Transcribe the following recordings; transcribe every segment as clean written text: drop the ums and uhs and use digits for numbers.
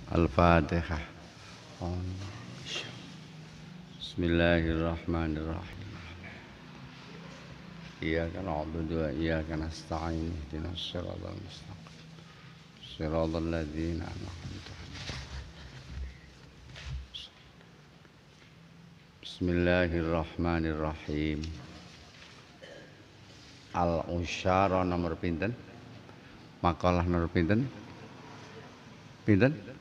Al-Fatihah. Bismillahirrahmanirrahim. Iyyaka na'budu wa iyyaka nasta'in. Ihdinas siratal mustaqim. Shiratal ladzina an'amta 'alaihim. Bismillahirrahmanirrahim. Al-Usyara nomor pinten? Makalah nomor pinten? Pinten?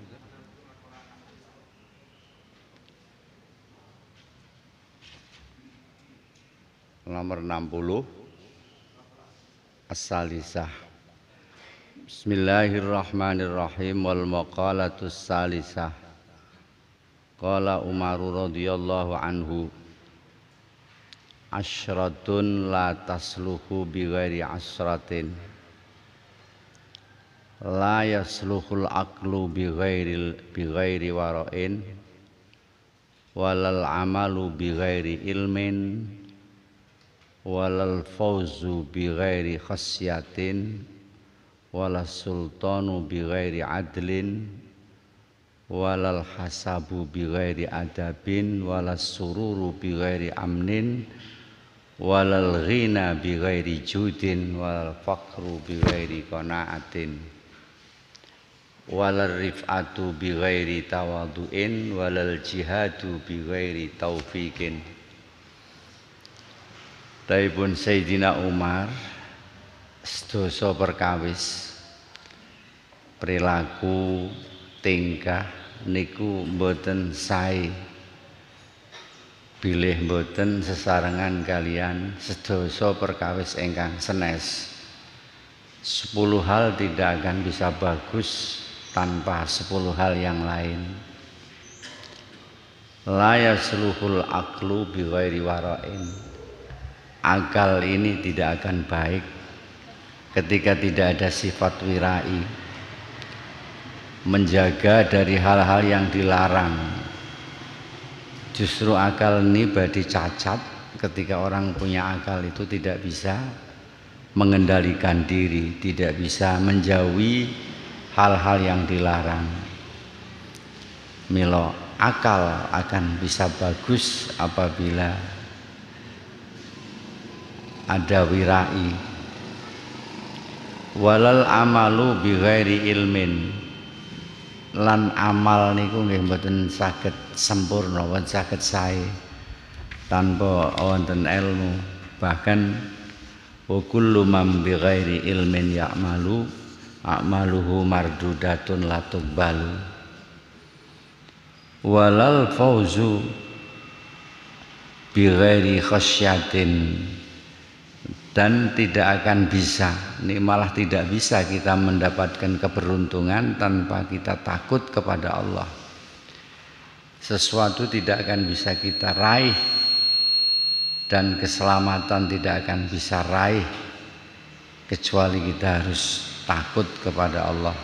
Nomor 60 As-Salisah. Bismillahirrahmanirrahim. Wal maqalatus salisah. Qala Umar radhiyallahu anhu, asyratun la tasluhu bighairi asratin, la yasluhul aqlu bighairi wara'in, walal amalu bighairi ilmin, walal fawzu bighairi khasyatin, walas sultanu bighairi adlin, walal hasabu bighairi adabin, walas sururu bighairi amnin, walal ghina bighairi judin, walal faqru bighairi qanaatin, walal rif'atu bighairi tawadu'in, walal jihadu bighairi taufiqin. Taibun Sayyidina Umar, sedasa perkawis perilaku tingkah niku mboten sae bilih mboten sesarengan kalian sedasa perkawis ingkang senes. 10 hal tidak akan bisa bagus tanpa 10 hal yang lain. La yasluhul aqlu bighairi wara'in. Akal ini tidak akan baik ketika tidak ada sifat wirai, menjaga dari hal-hal yang dilarang. Justru akal ini badi cacat ketika orang punya akal itu tidak bisa mengendalikan diri, tidak bisa menjauhi hal-hal yang dilarang. Milo, akal akan bisa bagus apabila ada wirai. Walal amalu bighairi ilmin, lan amal niku nggih mboten saged sempurna, mboten saged sae tanpa wonten ilmu. Bahkan wa kullu man bighairi ilmin ya'malu a'maluhu mardudatun la tuqbalu. Walal fauzu bighairi khasyatin, dan tidak akan bisa, ini malah tidak bisa kita mendapatkan keberuntungan tanpa kita takut kepada Allah. Sesuatu tidak akan bisa kita raih dan keselamatan tidak akan bisa raih kecuali kita harus takut kepada Allah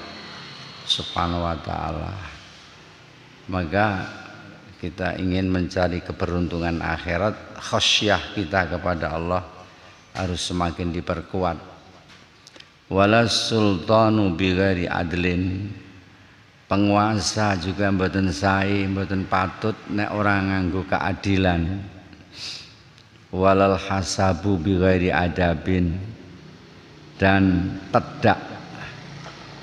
Subhanahu wa ta'ala. Maka kita ingin mencari keberuntungan akhirat, khasyah kita kepada Allah harus semakin diperkuat. Walas sultanu bighairi adlin, penguasa juga mboten sae, mboten patut nek orang nganggo keadilan. Walal hasabu bighairi adabin, dan tidak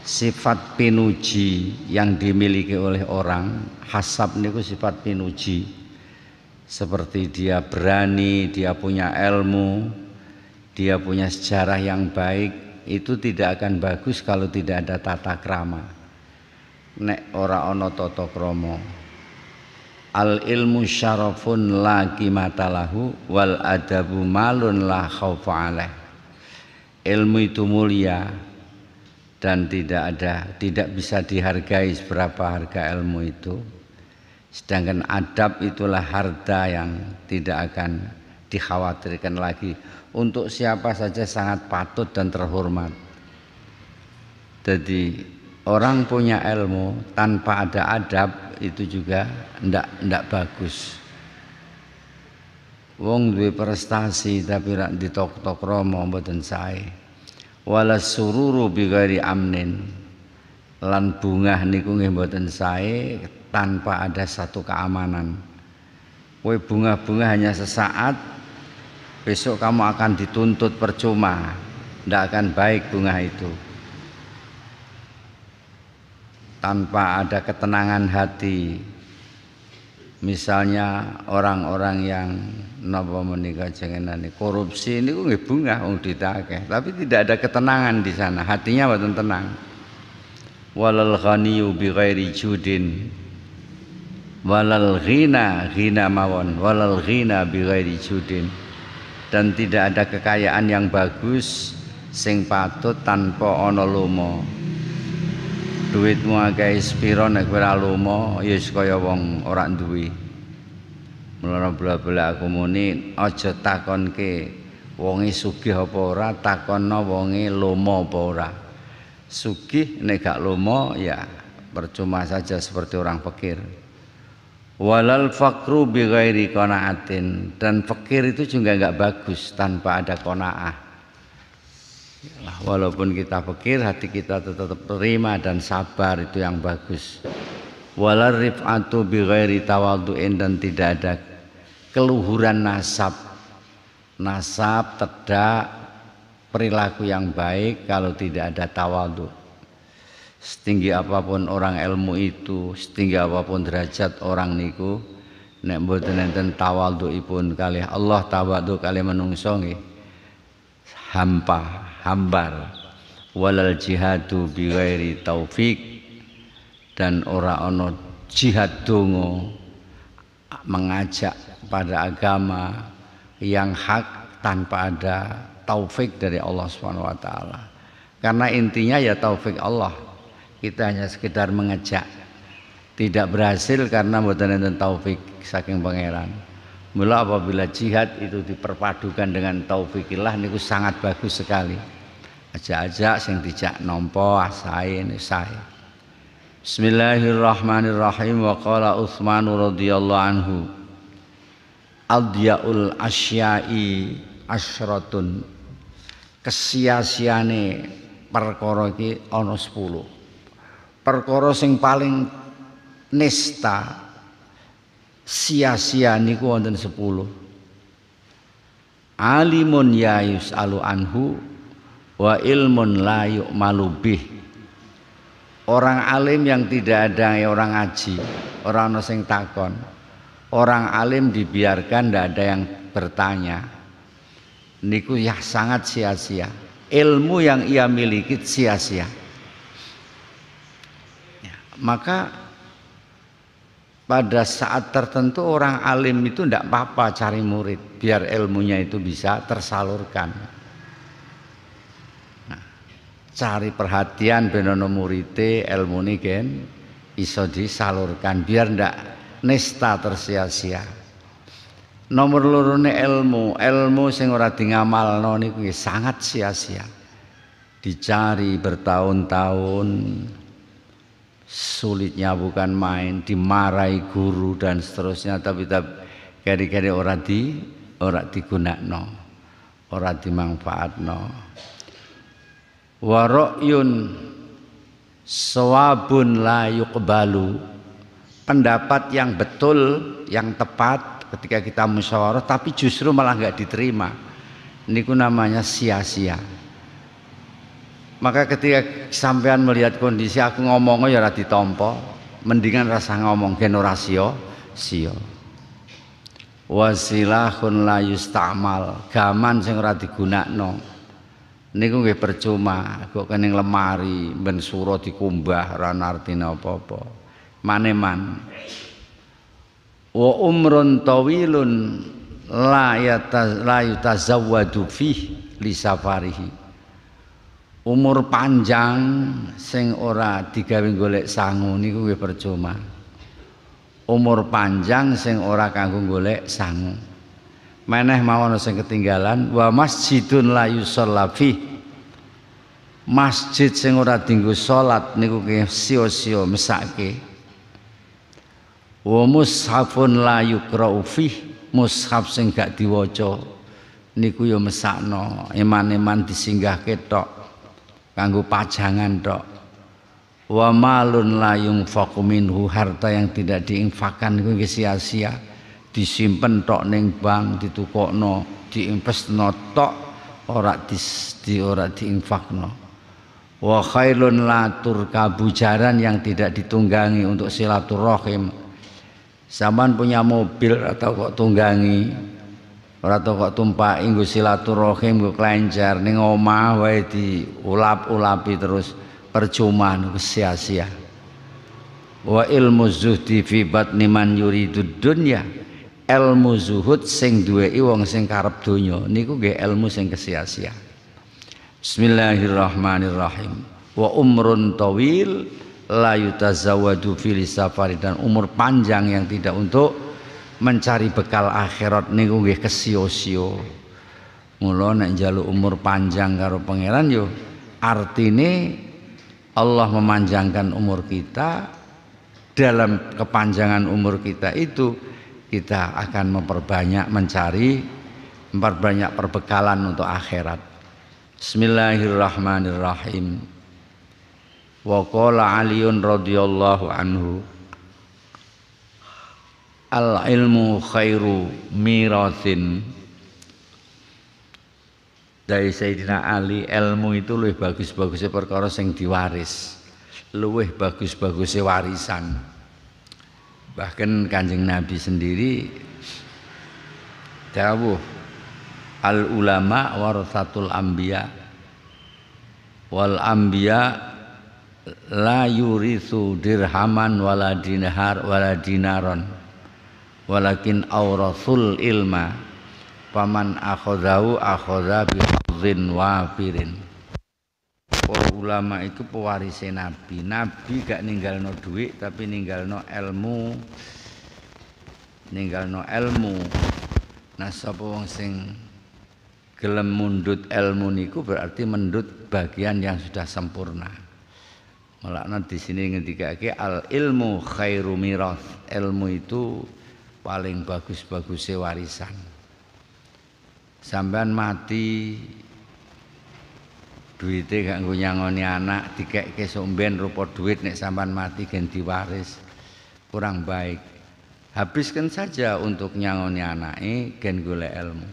sifat pinuji yang dimiliki oleh orang. Hasab niku sifat pinuji, seperti dia berani, dia punya ilmu, dia punya sejarah yang baik, itu tidak akan bagus kalau tidak ada tata krama. Nek ora ana tata krama. Al ilmu syarafun la qimata lahu, wal adabu malun la khaufa alaih. Ilmu itu mulia dan tidak bisa dihargai seberapa harga ilmu itu. Sedangkan adab itulah harta yang tidak akan dikhawatirkan lagi. Untuk siapa saja sangat patut dan terhormat. Jadi orang punya ilmu tanpa ada adab itu juga ndak bagus. Wong duwe prestasi tapi rak ditok-tok romo mboten sae. Walas sururu bighairi amnin, lan bungah niku nggih mboten sae tanpa ada satu keamanan. Kowe bunga-bunga hanya sesaat, besok kamu akan dituntut percuma, tidak akan baik bunga itu. Tanpa ada ketenangan hati, misalnya orang-orang yang napa menika jenengan korupsi niku nggih bunga wong ditake, tapi tidak ada ketenangan di sana, hatinya mboten tenang. Walal ghaniyyu bi ghairi judin walal ghina mawon walal ghina bi ghairi judin, dan tidak ada kekayaan yang bagus sing patut tanpa ana lomo. Duitmu akeh spiro nek ora lomo ya wis kaya wong ora duwe. Mulane bola-bola aku muni aja takonke wonge sugih apa ora, takonno wonge lomo apa ora. Sugih nek gak lomo ya percuma saja seperti orang fakir. Walal fakru bi ghairi qanaatin, dan fakir itu juga enggak bagus tanpa ada qanaah. Walaupun kita fakir, hati kita tetap terima dan sabar, itu yang bagus. Walal rif'atu bi ghairi tawadhu'in, dan tidak ada keluhuran nasab. Nasab tidak perilaku yang baik kalau tidak ada tawadhu. Setinggi apapun orang ilmu itu, setinggi apapun derajat orang niku, nek mboten enten tawadhuipun kalih Allah, tawadhu kalih menungso nggih hambar. Walal jihadu bi ghairi taufik, dan ora ana jihad donga mengajak pada agama yang hak tanpa ada taufik dari Allah Subhanahu wa taala. Karena intinya ya taufik Allah. Kita hanya sekedar mengejak, tidak berhasil karena mboten enten taufik saking pangeran. Mula apabila jihad itu diperpadukan dengan taufikillah niku sangat bagus sekali. Ajak-ajak sing dijak nampa sae sae. Bismillahirrahmanirrahim. Wa qala Utsman radhiyallahu anhu, adyaul asya'i asyratun, kesia-siane perkara iki ana 10. Perkara sing paling nista sia-sia niku wonten 10. Alimun ya yus'alu anhu wa ilmun la yu'malu bih. Orang alim yang tidak ada orang ngaji, orang ana sing takon. Orang alim dibiarkan, tidak ada yang bertanya. Niku ya sangat sia-sia. Ilmu yang ia miliki sia-sia. Maka pada saat tertentu orang alim itu tidak apa-apa cari murid, biar ilmunya itu bisa tersalurkan. Nah, cari perhatian benono murite, ilmu ini kan iso disalurkan, biar tidak nista tersia-sia. Nomor lorone ilmu sing ora dingamalno niku sangat sia-sia. Dicari bertahun-tahun, sulitnya bukan main, dimarahi guru dan seterusnya, tapi kari-kari ora digunakno, ora dimanfaatno. Wa ra'yun sawabun la yuqbalu, pendapat yang betul, yang tepat ketika kita musyawarah tapi justru malah enggak diterima, niku namanya sia-sia. Maka ketika sampean melihat kondisi aku ngomongnya ya ora ditampa, mendingan rasa ngomong gen ora sia-sia. Wasilahun la yusta'mal, gaman sing ora digunakno niku nggih percuma, kok kening lemari ben sura dikumbah ora artine apa-apa. Maneman. Wa umrun tawilun la yutazawwadu fih li safarihi. Umur panjang sing ora digawe golek sangu niku nggih percuma. Umur panjang sing ora kanggo golek sangu. Meneh mawon sing ketinggalan, wa masjidun la yusalla fi, masjid sing ora dienggo salat niku sia-sia mesake. Wa mushafun la yuqra'u fi, mushaf sing gak diwaca niku ya mesakno, eman-eman disinggahke tok, kanggo pajangan tok. Wa malun la yunfaqu minhu, harta yang tidak diinfakkan iku sia-sia, disimpen tok ning bank, ditukokno, diinvestno tok, ora diinfakno. Wa khailun la turkabu, jaran yang tidak ditunggangi untuk silaturahim. Sampean punya mobil atau kok tunggangi, ora kok tumpaki nggo silaturahim, nggo kelenjar ning omah wae diulap-ulapi terus, percuma, sia-sia. Wa ilmu zuhdi fi batni man yuridud dunya, ilmu zuhud sing duweki wong sing karep donya niku nggih ilmu sing kesia-sia. Bismillahirrahmanirrahim. Wa umrun tawil la yutazawwadu fil safari, dan umur panjang yang tidak untuk mencari bekal akhirat niku nggih kesio-sio. Mula nek njaluk umur panjang karo pangeran yo artine Allah memanjangkan umur kita. Dalam kepanjangan umur kita itu kita akan memperbanyak perbekalan untuk akhirat. Bismillahirrahmanirrahim. Wa qala Aliun radhiyallahu anhu, al ilmu khairu mirathin. Dari Sayyidina Ali, ilmu itu luwih bagus-bagusnya perkara sing diwaris, luwih bagus-bagusnya warisan. Bahkan Kanjeng Nabi sendiri dawuh, al ulama warathatul anbiya wal anbiya la yurithu dirhaman wala dinar wala dinaron walakin awrathul ilma paman akhadhahu akhadha bihadzin wafirin. Para ulama itu pewarisé Nabi. Nabi gak ninggalno duit tapi ninggalno ilmu. Nah sapa wong sing gelem mundhut ilmu niku berarti mendut bagian yang sudah sempurna. Malakna di sini ngendikake al ilmu khairu mirath. Ilmu itu paling bagus-bagusnya warisan. Sampean mati duite gak nggo nyangoni anak, dikekke somben rupa duit, nek sampean mati gen diwaris, kurang baik. Habiskan saja untuk nyangoni anake gen golek ilmu.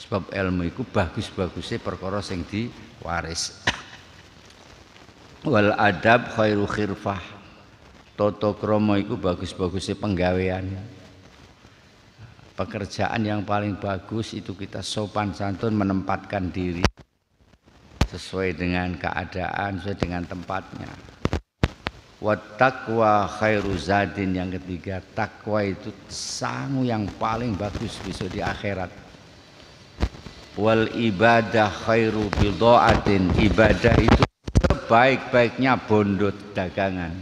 Sebab ilmu itu bagus-bagusnya perkara sing diwaris. Wal adab khairu khirfah. Tata krama iku bagus-bagusnya penggawean. Pekerjaan yang paling bagus itu kita sopan santun menempatkan diri sesuai dengan keadaan, sesuai dengan tempatnya. Wat taqwa khairu zadin, yang ketiga, takwa itu sangu yang paling bagus besok di akhirat. Wal ibadah khairu bidhaatin, ibadah itu sebaik-baiknya bondo dagangan.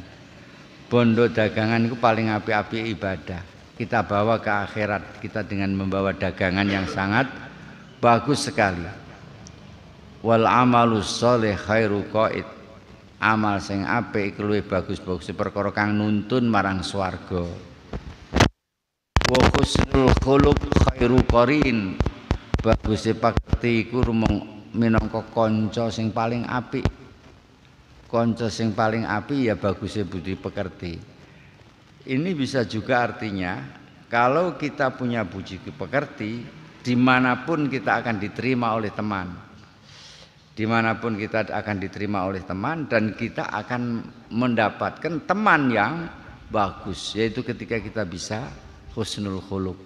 Bondo dagangan itu paling apik-apik ibadah. Kita bawa ke akhirat kita dengan membawa dagangan yang sangat bagus sekali. Wal amalus sholih khairu qaid, amal sing apik iku luwih bagus-bagus perkara kang nuntun marang swarga. Wa husnul khuluq khairu qarin, baguse pakti iku rumong minangka kanca sing paling apik. Kanca sing paling apik ya baguse budi pekerti. Ini bisa juga artinya kalau kita punya budi pekerti, dimanapun kita akan diterima oleh teman. Dimanapun kita akan diterima oleh teman dan kita akan mendapatkan teman yang bagus, yaitu ketika kita bisa husnul khuluq.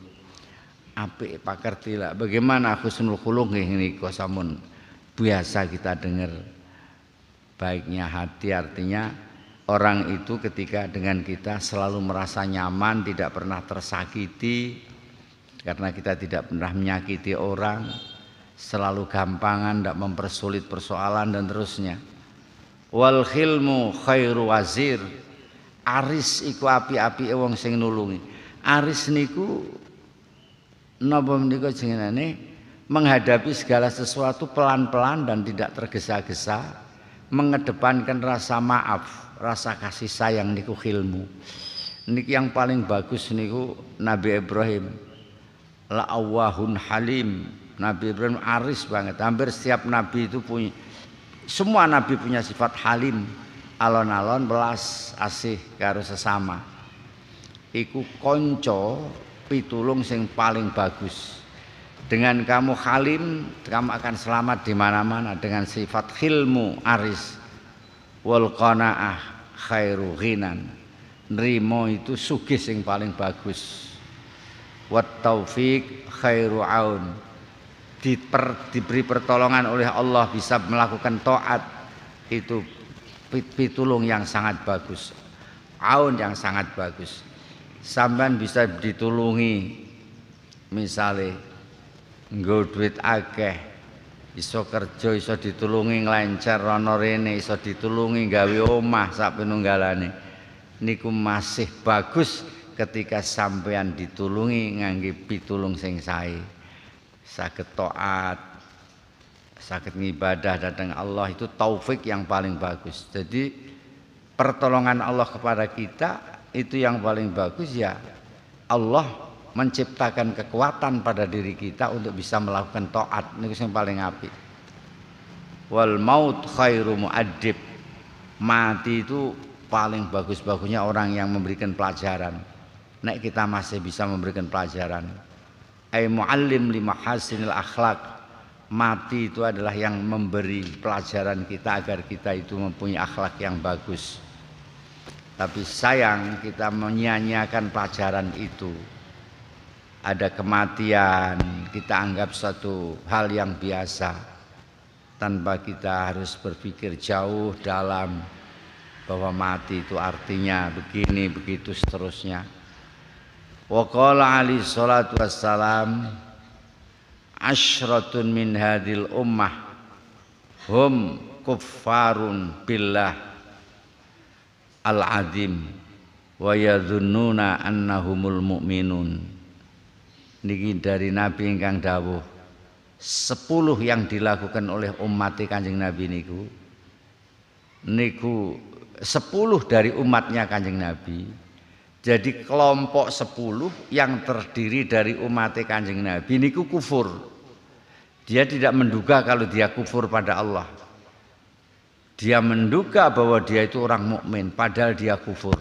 Apik pakerti lah. Bagaimana husnul khuluq ini samun biasa kita dengar. Baiknya hati artinya orang itu ketika dengan kita selalu merasa nyaman, tidak pernah tersakiti karena kita tidak pernah menyakiti orang, selalu gampangan, tidak mempersulit persoalan dan terusnya. Wal khilmu khairu wazir, aris iku api-api wong sing nulungi. Aris niku napa menika jenengane menghadapi segala sesuatu pelan-pelan dan tidak tergesa-gesa, mengedepankan rasa maaf, rasa kasih sayang niku khilmu. Niki yang paling bagus niku Nabi Ibrahim. La awahun halim. Nabi Ibrahim aris banget. Hampir setiap nabi itu punya, semua nabi punya sifat halim, alon-alon belas asih karo sesama. Iku konco pitulung sing paling bagus. Dengan kamu halim, kamu akan selamat di mana-mana. Dengan sifat hilmu aris, wal qanaah khairu ghinan. Nrimo itu sugih sing paling bagus. Wat taufik khairu aun. Diberi pertolongan oleh Allah bisa melakukan taat, itu pitulung yang sangat bagus. Aun yang sangat bagus. Sampean bisa ditulungi misale nggo duit akeh, iso kerja, iso ditulungi nglencer ana rene, iso ditulungi gawe omah sak penunggalane. Niku masih bagus ketika sampean ditulungi ngangge pitulung sing sae. Saged taat, saged ngibadah dhateng Allah, itu taufik yang paling bagus. Jadi pertolongan Allah kepada kita itu yang paling bagus ya. Allah menciptakan kekuatan pada diri kita untuk bisa melakukan taat, niku sing paling apik. Wal maut khairu mu'addib. Mati itu paling bagus-bagusnya orang yang memberikan pelajaran. Nek kita masih bisa memberikan pelajaran. Ai muallim li mahasinil akhlak. Mati itu adalah yang memberi pelajaran kita agar kita itu mempunyai akhlak yang bagus. Tapi sayang kita menyia-nyiakan pelajaran itu. Ada kematian, kita anggap satu hal yang biasa tanpa kita harus berpikir jauh dalam bahwa mati itu artinya begini begitu seterusnya. Wa qala alaihi salatu wassalam asyratun min hadil ummah hum kuffarun billah al-azim wa yadhunnuna annahumul mu'minun. Niki dari Nabi ingkang dawuh 10 yang dilakukan oleh umat Kanjeng Nabi niku 10 dari umatnya Kanjeng Nabi. Jadi kelompok 10 yang terdiri dari umat Kanjeng Nabi niku kufur. Dia tidak menduga kalau dia kufur pada Allah. Dia menduga bahwa dia itu orang mukmin padahal dia kufur.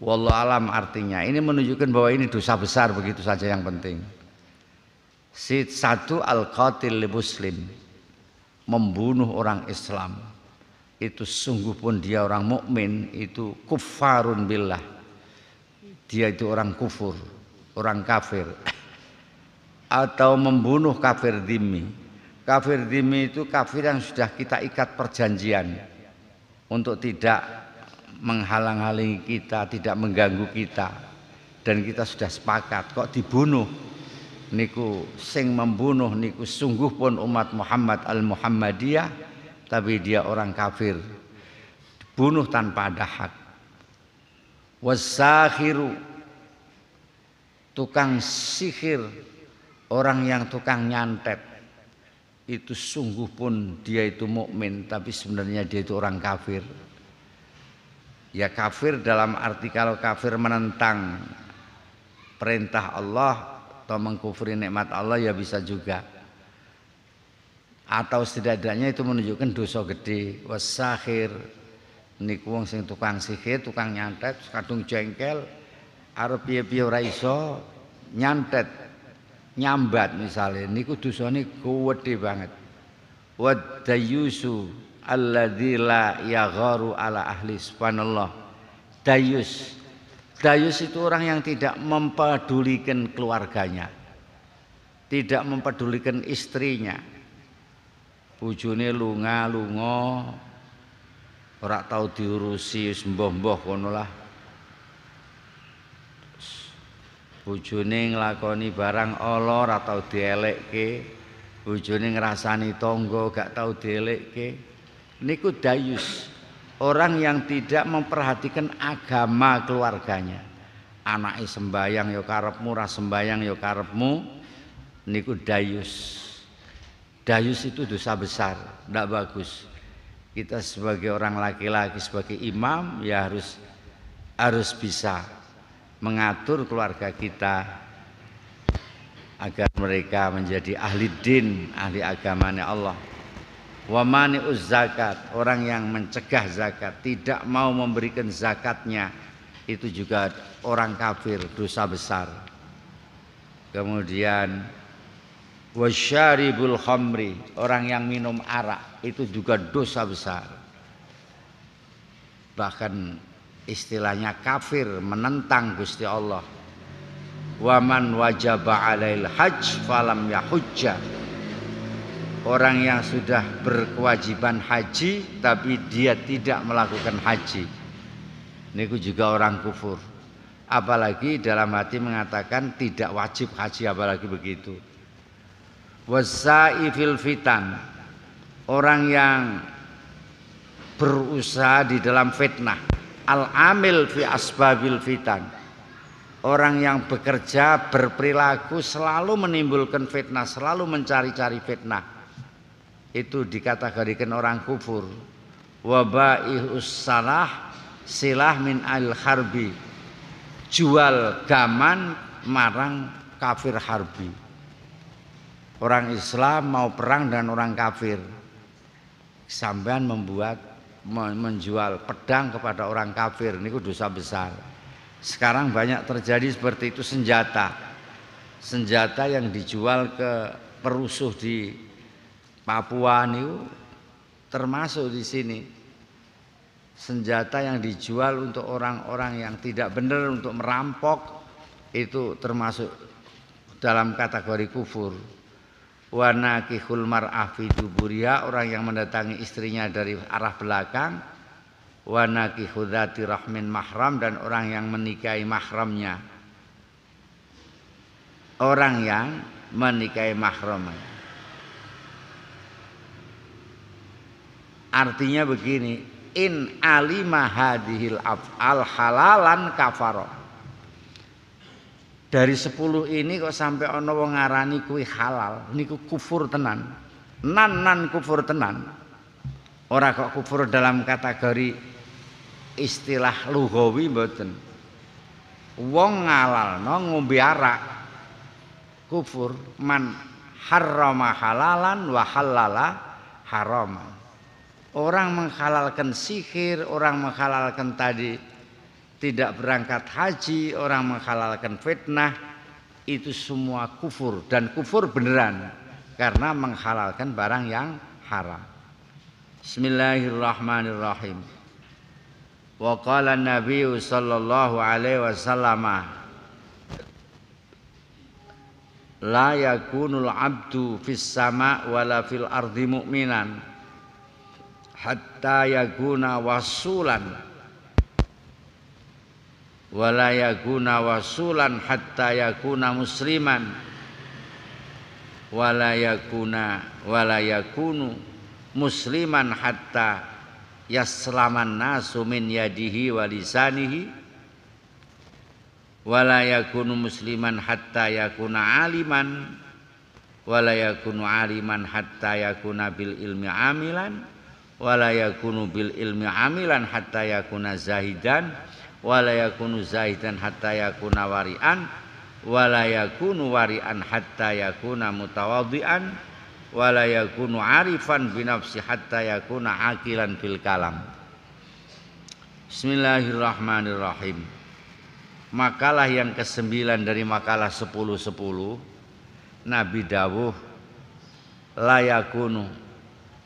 Wallahu alam artinya. Ini menunjukkan bahwa ini dosa besar, begitu saja yang penting. Satu al-qatil li muslim, membunuh orang Islam. Itu sungguh pun dia orang mukmin, itu kuffarun billah. Dia itu orang kufur, orang kafir. Atau membunuh kafir dhimmi. Kafir dhimmi itu kafir yang sudah kita ikat perjanjian untuk tidak menghalang-halangi kita, tidak mengganggu kita, dan kita sudah sepakat kok dibunuh. Niku sing membunuh niku sungguh pun umat Muhammad al-Muhammadiyah, tapi dia orang kafir, dibunuh tanpa ada hak. Wasakhiru, tukang sihir, orang yang tukang nyantet, itu sungguh pun dia itu mukmin, tapi sebenarnya dia itu orang kafir. Ya kafir dalam arti kalau kafir menentang perintah Allah atau mengkufuri nikmat Allah ya bisa juga. Atau setidaknya itu menunjukkan dosa gede. Wasakhir niku wong sing tukang sihir, tukang nyantet, kadung jengkel, arep piye-piye ora iso nyantet, nyambat misalnya, niku dosane gede banget. Wad dayusu alladzi la yagharu ala ahli, subhanallah. Dayus itu orang yang tidak mempedulikan keluarganya, tidak mempedulikan istrinya. Bojone lunga ora tau diurusi, mbah-mbah kono lah. Bojone nglakoni barang ala ora tau dielekke, bojone ngrasani tangga gak tau dielekke. Niku dayus, orang yang tidak memperhatikan agama keluarganya. Anake sembayang ya karepmu, ora sembayang ya karepmu, niku dayus. Dayus itu dosa besar, tidak bagus. Kita sebagai orang laki-laki, sebagai imam ya harus bisa mengatur keluarga kita agar mereka menjadi ahli din, ahli agamanya Allah. Wa mani'uz zakat, orang yang mencegah zakat, tidak mau memberikan zakatnya, itu juga orang kafir, dosa besar. Kemudian wasyaribul khamri, orang yang minum arak, itu juga dosa besar. Bahkan istilahnya kafir, menentang Gusti Allah. Waman wajaba alail hajj falam yahujja, orang yang sudah berkewajiban haji tapi dia tidak melakukan haji, niku juga orang kufur. Apalagi dalam hati mengatakan tidak wajib haji, apalagi begitu. Wasaifil fitan, orang yang berusaha di dalam fitnah. Al-amil fi asbabil fitan, orang yang bekerja berperilaku selalu menimbulkan fitnah, selalu mencari-cari fitnah, itu dikategorikan orang kufur. Wabaihus salah silah min al harbi, jual gaman marang kafir harbi. Orang Islam mau perang dengan orang kafir, sampean menjual pedang kepada orang kafir, niku dosa besar. Sekarang banyak terjadi seperti itu, senjata yang dijual ke perusuh di Papua niku termasuk di sini. Senjata yang dijual untuk orang-orang yang tidak benar, untuk merampok, itu termasuk dalam kategori kufur. Wa nakihul mar'ah fi duburiha, orang yang mendatangi istrinya dari arah belakang. Wa nakihu dzati rahmin mahram, dan orang yang menikahi mahramnya. Orang yang menikahi mahramnya. Artinya begini, in alima hadhil af'al halalan kafaro. Dari 10 ini kok sampai ana wong ngarani kuwi halal, niku kufur tenan. Nan kufur tenan. Ora kok kufur dalam kategori istilah lughawi mboten. Wong ngalalno ngombe arak kufur. Man harrama halalan wa halala haraman. Orang menghalalkan sihir, orang menghalalkan tadi tidak berangkat haji, orang menghalalkan fitnah, itu semua kufur, dan kufur beneran karena menghalalkan barang yang haram. Bismillahirrahmanirrahim. Wa qala Nabi sallallahu alaihi wasallam, la yakunul abdu fis sama wala fil ardi mu'minan hatta yakuna wasulan, wala yakuna wasulan hatta yakuna musliman, wala yakunu musliman hatta yaslaman nasu min yadihi wa lisanihi, wala yakunu musliman hatta yakuna aliman, wala yakunu aliman hatta yakuna bil ilmi amilan, wala yakunu bil ilmi amilan hatta yakuna zahidan, wala yakunu zahidan hatta yakuna wari'an, wala yakunu wari'an hatta yakuna mutawadhi'an, wala yakunu arifan binafsi hatta yakuna aqilan bil kalam. Bismillahirrahmanirrahim. Makalah yang ke-9 dari makalah 10-10, Nabi dawuh, la yakunu,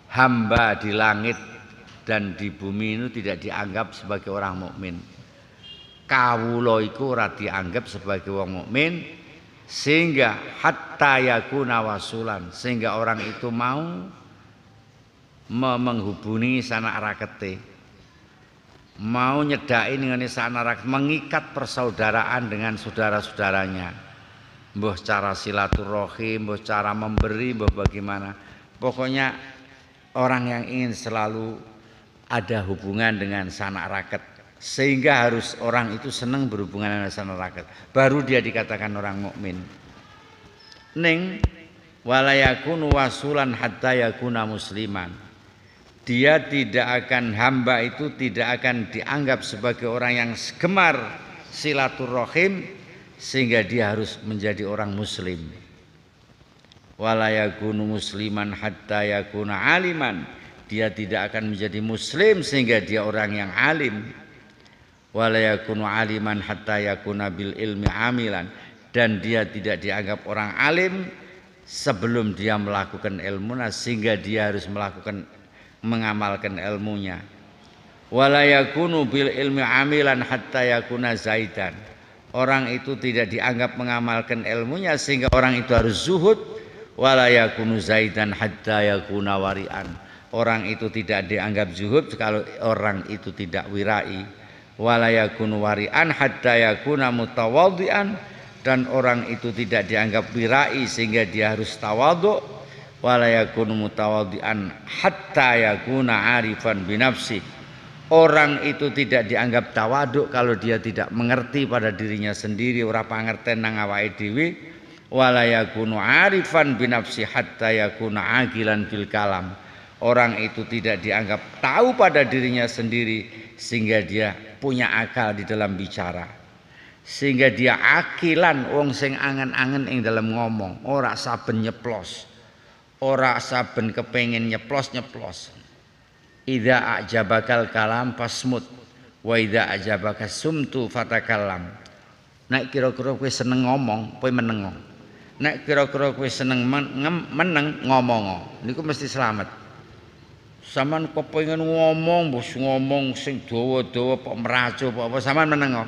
hamba di langit dan di bumi itu tidak dianggap sebagai orang mukmin. Kawula iku ora dianggap sebagai wong mukmin, sehingga hatta yakuna wasulan, sehingga orang itu mau menghubungi sanak rakete, mau nyedaki dengan sanak raket, mengikat persaudaraan dengan saudara-saudaranya, mbah cara silaturahim, mbah cara memberi, mbah bagaimana. Pokoknya orang yang ingin selalu ada hubungan dengan sanak raket, sehingga harus orang itu senang berhubungan dengan sanak raket, baru dia dikatakan orang mukmin. Ning wala yakunu wasulan hatta yakuna musliman, dia tidak akan, hamba itu tidak akan dianggap sebagai orang yang gemar silaturahim sehingga dia harus menjadi orang muslim. wala yakunu musliman hatta yakuna aliman, dia tidak akan menjadi muslim sehingga dia orang yang alim. Wala yakunu aliman hatta yakuna bil ilmi amilan, dan dia tidak dianggap orang alim sebelum dia melakukan ilmunya, sehingga dia harus mengamalkan ilmunya. Wala yakunu bil ilmi amilan hatta yakuna zaidan, orang itu tidak dianggap mengamalkan ilmunya sehingga orang itu harus zuhud. Wala yakunu zaidan hatta yakuna wari'an, orang itu tidak dianggap zuhud kalau orang itu tidak wirai. Wala yakunu wari'an hatta yakuna mutawadhi'an, dan orang itu tidak dianggap wirai sehingga dia harus tawadhu. Wala yakunu mutawadhi'an hatta yakuna arifan binafsi, orang itu tidak dianggap tawadhu kalau dia tidak mengerti pada dirinya sendiri, ora pangerten nang awake dhewe. Wala yakunu arifan binafsi hatta yakuna agilan bil kalam, orang itu tidak dianggap tahu pada dirinya sendiri sehingga dia punya akal di dalam bicara, sehingga dia akilan, wong sing angen-angen ing dalam ngomong, ora saben nyeplos, ora saben kepengin nyeplos-nyeplos. Idza ajabakal kalam fasmut wa idza ajabaka sumtu fatakallam. Nek kira-kira kowe seneng ngomong, kowe meneng. Nek kira-kira kowe seneng meneng, ngomong. Niku mesti selamat. Saman kepengin ngomong, bos ngomong sing dawa-dawa kok meracu apa saman meneng.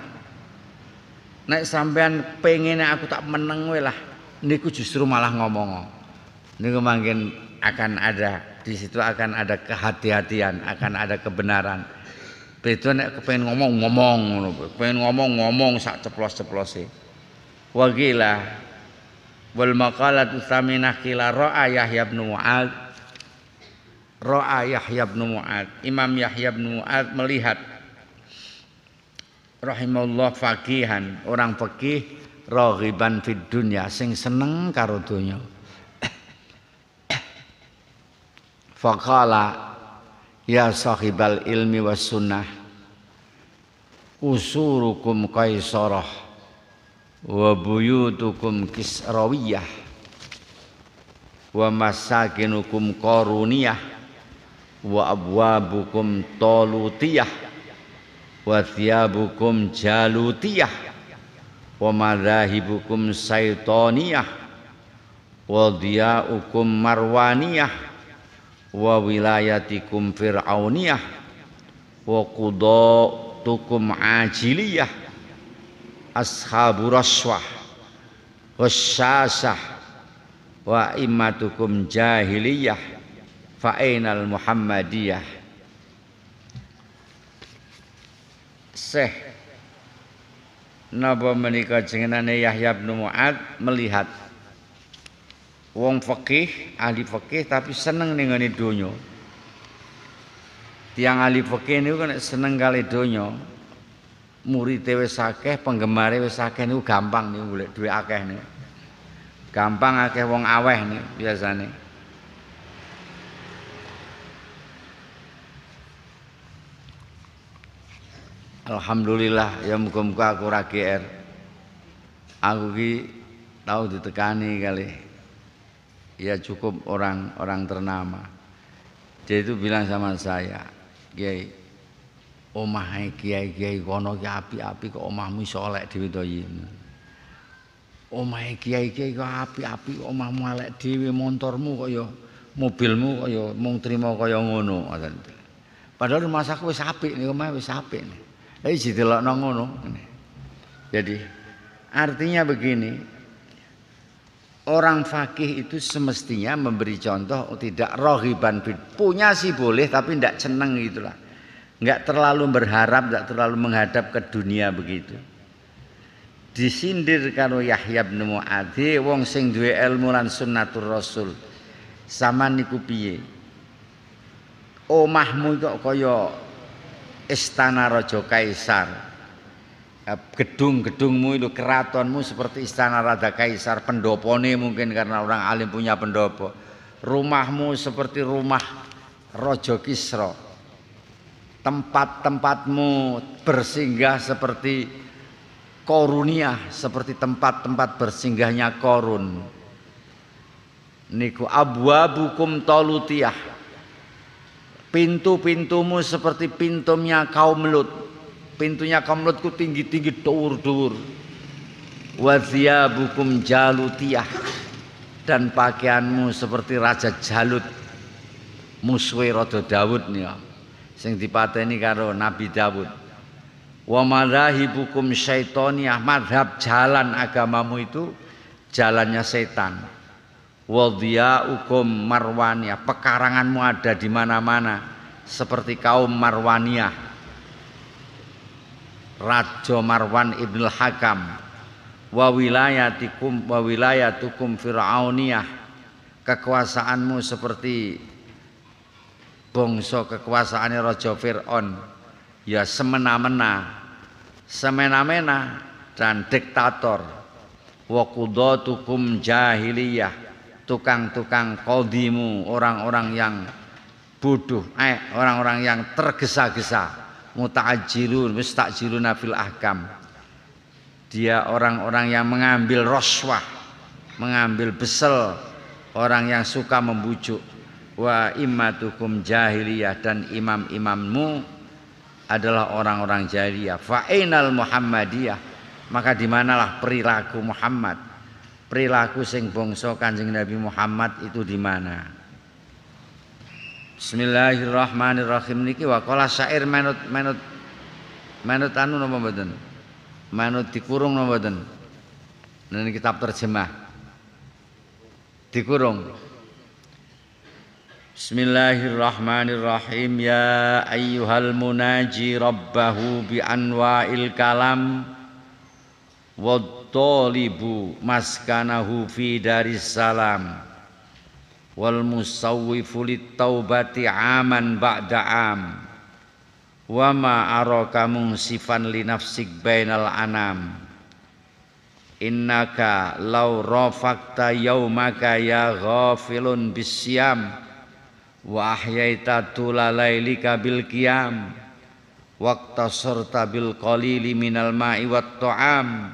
Nek sampean pengene aku tak meneng wae lah, niku justru malah ngomong. Niku mungkin akan ada di situ, akan ada kehati-hatian, akan ada kebenaran. Beda nek kepengin ngomong ngono, kepengin ngomong sak ceplos-ceplose. Wa qila wal maqalatu tsaminah qila ra'a Yahya bin Mu'adz. Ra'a Yahya bin Mu'adz, Imam Yahya bin Mu'adz melihat rahimahullah faqihan, orang fakih raghiban fid dunya, sing seneng karo donya. Faqala ya sahibal ilmi was sunnah usurukum qaisarah wa buyutukum kisrawiyah wa masakinukum qaruniyah wa abwabukum talutiyah wa thiyabukum jalutiyah wa madhahibukum saytaniyah wa diyaukum marwaniyah wa wilayatikum fir'auniyah wa qudatukum ajiliyah ashabu raswah wasyasah wa immatukum jahiliyah fa'inal muhammadiyah. Syekh napa menika jenenane Yahya bin Mu'adz melihat wong fikih, ahli fikih tapi seneng ning ngene donya. Tiang ahli fikih niku nek seneng kali donya, murite wis akeh, penggemare wis akeh niku gampang niku golek dhuwit akeh niku. Gampang akeh wong aweh niku biasane. Alhamdulillah ya, muga-muga aku ora GR. Aku ki tahu ditekani kali. Ya cukup orang ternama. Dia itu bilang sama saya, "Kiai, omahe kiai-kiai kono ki api-api kok omahmu iso elek dhewe to iki." Omahe kiai-kiai kok api-api kok omahmu elek dhewe, montormu kok ya, mobilmu kok ya mung trima kaya ngono. Padahal rumah saku wis apik niku, omah wis apik. Iki didelokno ngono. Jadi artinya begini, orang fakih itu semestinya memberi contoh, tidak rohiban, punya sih boleh tapi tidak seneng gitulah, nggak terlalu berharap, nggak terlalu menghadap ke dunia begitu. Disindir karo Yahya bin Mu'adz, wong sing duwe ilmu lan sunnatur rasul, sama niku piye? Omahmu kok kaya istana Raja Kaisar, gedung-gedungmu itu, keratonmu seperti istana Raja Kaisar, pendopone mungkin karena orang alim punya pendopo. Rumahmu seperti rumah Raja Kisra, tempat-tempatmu bersinggah seperti Koruniyah, seperti tempat-tempat bersinggahnya Korun. niku abwabukum talutiyah, pintu-pintumu seperti pintunya kaum Lut. Pintunya kaum Lut ku tinggi-tinggi dhuwur-dhuwur. Wa thiyabukum jalutiyah, dan pakaianmu seperti Raja Jalut, musuhe Raja Daud nih, sing dipateni karo Nabi Daud. Wa madhahibukum syaitoniyah, madhab jalan agamamu itu jalannya setan. Wa dhiyaukum marwaniyah, pekaranganmu ada di mana-mana seperti kaum Marwaniyah, Raja Marwan ibn al-Hakam. Wa wilayatukum fir'auniyah, kekuasaanmu seperti bangsa kekuasaannya Raja Fir'aun, ya semena-mena dan diktator. Wa qudatukum jahiliyah, tukang-tukang qadimu, orang-orang yang bodoh, orang-orang yang tergesa-gesa, muta'ajjilun mustajiluna fil ahkam. Dia orang-orang yang mengambil roswah, mengambil besel, orang yang suka membujuk. Wa immatukum jahiliyah, dan imam-imammu adalah orang-orang jahiliyah. Fa ainal muhammadiyah, maka di manalah perilaku Muhammad, perilaku sing bangsa Kanjeng Nabi Muhammad itu di mana? Bismillahirrahmanirrahim. Niki waqala syair manut anu napa mboten? Manut dikurung napa mboten? Nang kitab terjemah dikurung. Bismillahirrahmanirrahim. Ya ayyuhal munaji rabbahu bi anwa'il kalam wa talibu maskanahu fi daris salam wal musawwifu lit taubati aman ba'da am wa ma araka sifan li nafsik bainal anam innaka law rafaqta yaumaka ya ghafilun bisyam wa ahyaita tulalailika bil qiyam waqtasarta bil qalili minal ma'i wat ta'am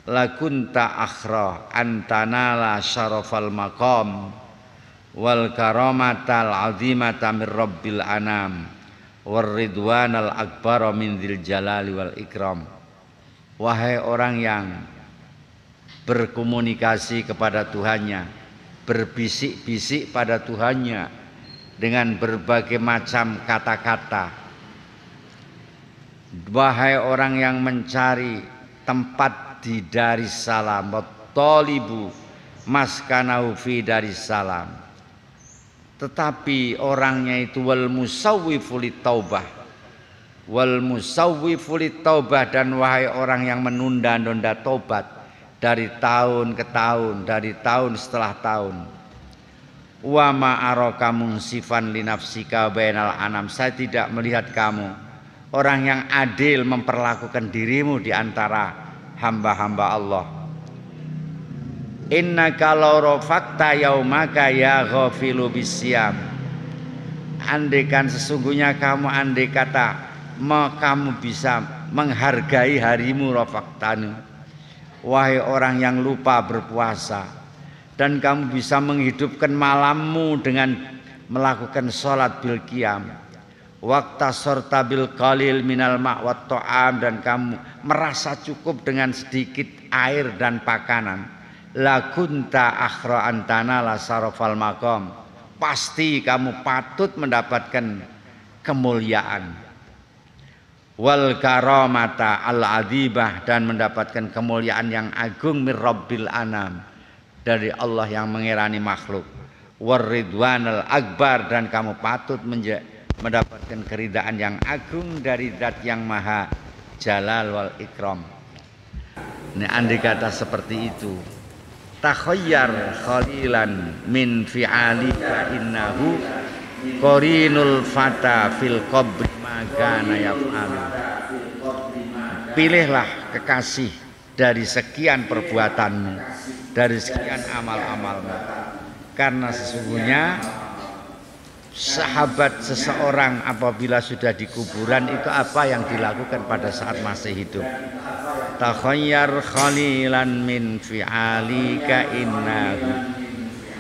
lakunta akhra antanala syarafal maqam wal karamatal azimata mir rabbil anam war ridwanal akbar min dzil jalali wal ikram. Wahai orang yang berkomunikasi kepada Tuhannya, berbisik-bisik pada Tuhannya dengan berbagai macam kata-kata, wahai orang yang mencari tempat di Darussalam, talibu maskanahu fi Darussalam, tetapi orangnya itu wal musawwifu litaubah, wal musawwifu litaubah, dan wahai orang yang menunda-nunda tobat dari tahun ke tahun, dari tahun setelah tahun. Wa ma araka munsifan li nafsika bainal anam, saya tidak melihat kamu orang yang adil memperlakukan dirimu di antara hamba-hamba Allah. Innaka law rafaqta yaumaka ya ghafilu bisyam, andaikan sesungguhnya kamu, andai kata kamu bisa menghargai harimu, rafaqtanu, wahai orang yang lupa berpuasa, dan kamu bisa menghidupkan malammu dengan melakukan sholat bil qiyam, waqtasarta bil qalil minal ma' wat ta'am, dan kamu merasa cukup dengan sedikit air dan pakanan, lakunta akhra antana la sarafal maqam, pasti kamu patut mendapatkan kemuliaan, wal karamata al adibah, dan mendapatkan kemuliaan yang agung mir rabbil anam, dari Allah yang mengirani makhluk, war ridwanal akbar, dan kamu patut mendapatkan keridaan yang agung dari Zat yang maha jalal wal ikram. Ini andai kata seperti itu, takhayyar khalilan min fi'alika innahu qarinul fata fil qabri magana yaf'alu. Pilihlah kekasih dari sekian perbuatanmu, dari sekian amal-amalmu, karena sesungguhnya sahabat seseorang apabila sudah di kuburan itu apa yang dilakukan pada saat masih hidup. Takhayyar khalilan min fi'alika innahu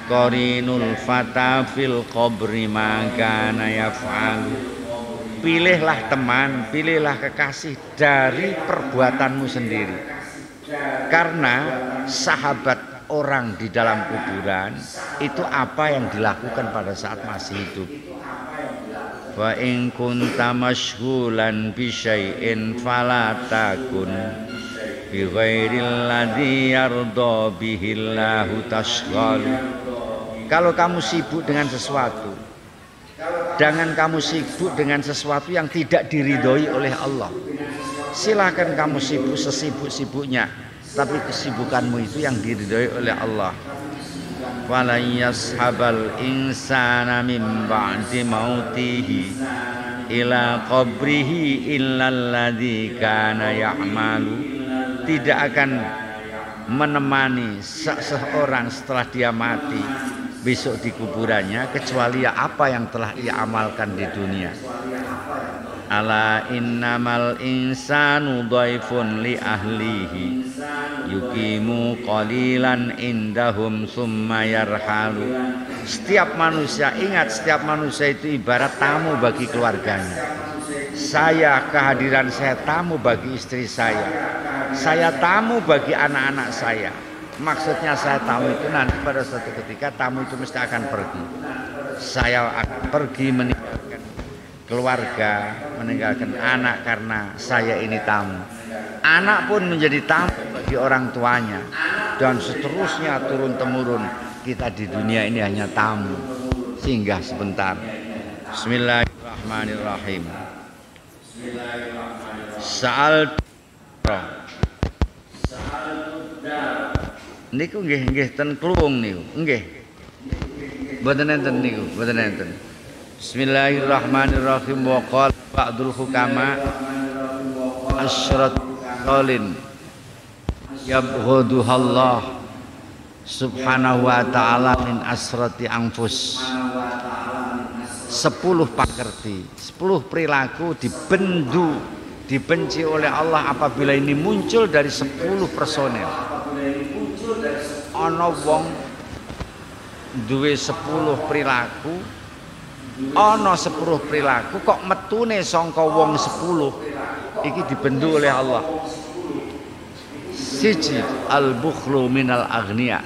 qarinul fata fil qabri ma kana yaf'alu. Pilihlah teman, pilihlah kekasih dari perbuatanmu sendiri. Karena sahabat orang di dalam kuburan itu apa yang dilakukan pada saat masih hidup. Wa in kunta masyghulan bi syai'in fala takun bi ghairil ladzi yarda bihillahu tashghal. Kalau kamu sibuk dengan sesuatu, jangan kamu sibuk dengan sesuatu yang tidak diridhoi oleh Allah. Silakan kamu sibuk sesibuk-sibuknya, tapi kesibukanmu itu yang diridhoi oleh Allah. Wala yashabal insana min ba'di mautihi ila qabrihi illal ladzi kana ya'malu. Tidak akan menemani seseorang setelah dia mati besok di kuburannya kecuali apa yang telah ia amalkan di dunia. Ala innamal insanu dhaifun li ahlihi yuqimu qalilan indahum summa yarhalu. Setiap manusia, ingat, setiap manusia itu ibarat tamu bagi keluarganya. Saya, kehadiran saya tamu bagi istri saya tamu bagi anak-anak saya. Maksudnya saya tamu itu nanti pada suatu ketika tamu itu mesti akan pergi. Saya akan pergi meninggalkan keluarga, meninggalkan anak karena saya ini tamu. Anak pun menjadi tamu bagi orang tuanya. Dan seterusnya turun-temurun. Kita di dunia ini hanya tamu. Singgah sebentar. Bismillahirrahmanirrahim. Sa'al niku nggih ten kluwung niku nggih mboten enten niku mboten enten. Bismillahirrahmanirrahim. Wa qala ba'dul hukama asyrat qalin yabghaduhallah subhanahu wa ta'ala min asrati anfus. 10 pakerti, 10 perilaku dibenci oleh Allah apabila ini muncul dari 10 personel. Ana wong duwe 10 perilaku, ana 10 perilaku kok metune sangka wong 10 iki dibendu oleh Allah. Siji al-bukhlu minal aghnia.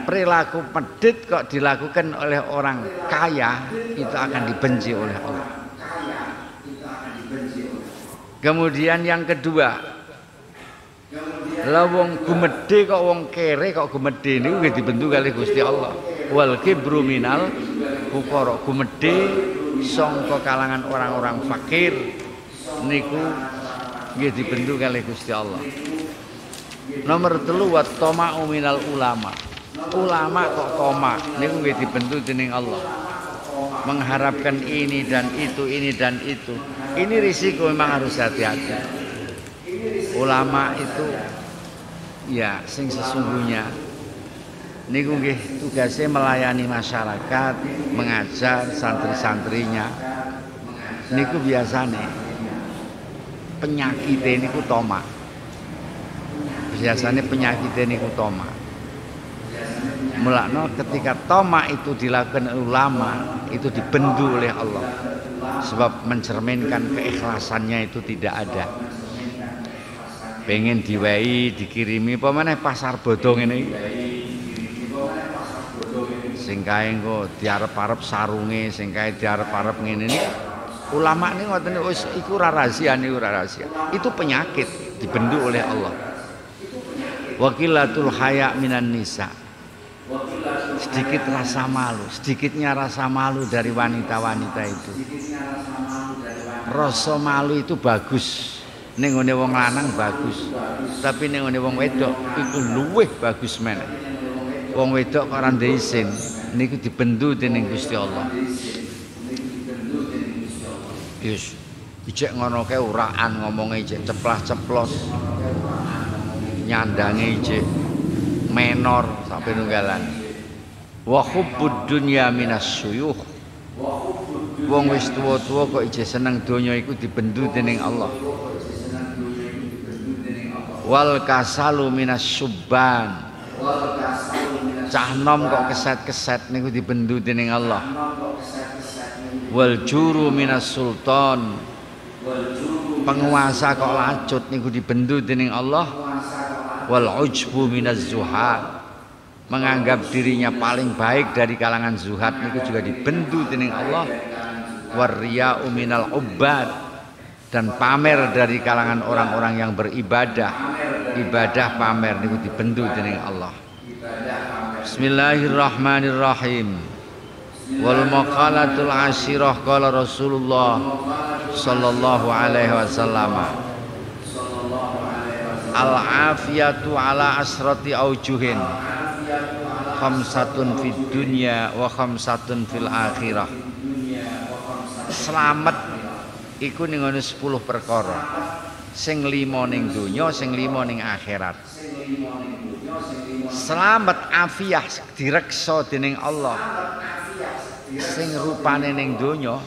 Perilaku medit kok dilakukan oleh orang kaya itu akan dibenci oleh Allah. Kemudian yang kedua, lah wong gumedhe kok wong kere kok gumedhe niku nggih dibendu kalih Gusti Allah. Wal kibru minal fuqara. Gumedhe sangka kalangan orang-orang fakir niku nggih dibendu kalih Gusti Allah. Nomor 3 wa tama'u minal ulama. Ulama kok toma niku nggih dibendu dening Allah. Mengharapkan ini dan itu, ini dan itu. Ini risiko, memang harus hati-hati. Ulama itu ya sing sesungguhnya niku nggih tugasnya melayani masyarakat, mengajar santri-santrinya. Niku biasane penyakite niku toma. Biasanya penyakite niku toma. Mulakno ketika toma itu dilakukan ulama itu dibendu oleh Allah. Sebab mencerminkan keikhlasannya itu tidak ada. Pengen diwehi, dikirimi pemane pasar bodong ini. Sing kae engko diarep-arep sarunge, sing kae diarep-arep ngene iki. Ulama ini ngoten wis iku ora rahasia niku ora rahasia. Itu penyakit dibendu oleh Allah. Wakilatul haya minan nisa. Sedikit rasa malu, sedikitnya rasa malu dari wanita-wanita itu. Rasa malu itu bagus. Ning ngene wong lanang bagus. Tapi ning ngene wong wedok iku luwih bagus meneh. Wong wedok kok ora ndek isin, niku dibendu dening Gusti Allah. Yes, ijek ngono kae uraan ngomongnya ijek ceplas-ceplos. Nyandange ijek menor sampai nunggalan. Wa hubbud dunya minas syuyukh. Wong wis tuwa-tuwa kok ijek seneng donya iku dibendu dening Allah. Wal kasalu minas subban. cah nom kok keset-keset niku dibendu dening Allah. Wal juru minas sultan, penguasa kok lacut niku dibendu dening Allah. Wal ujbu minaz zuhad, menganggap dirinya paling baik dari kalangan zuhad niku juga dibendu dening Allah. Warriya'u minal ubbad, dan pamer dari kalangan orang-orang yang beribadah, ibadah pamer niku dibendu dening Allah. Bismillahirrahmanirrahim. Wal maqalatul ashirah qala Rasulullah sallallahu alaihi wasallam, al afiyatu ala asrati aujuhin, khamsatun fid dunya wa khamsatun fil akhirah. Selamat iku ning ngene 10 perkara. Sing 5 ning donya, sing 5 ning akhirat. Selamat afiah direksa dening Allah. Sing rupane ning donya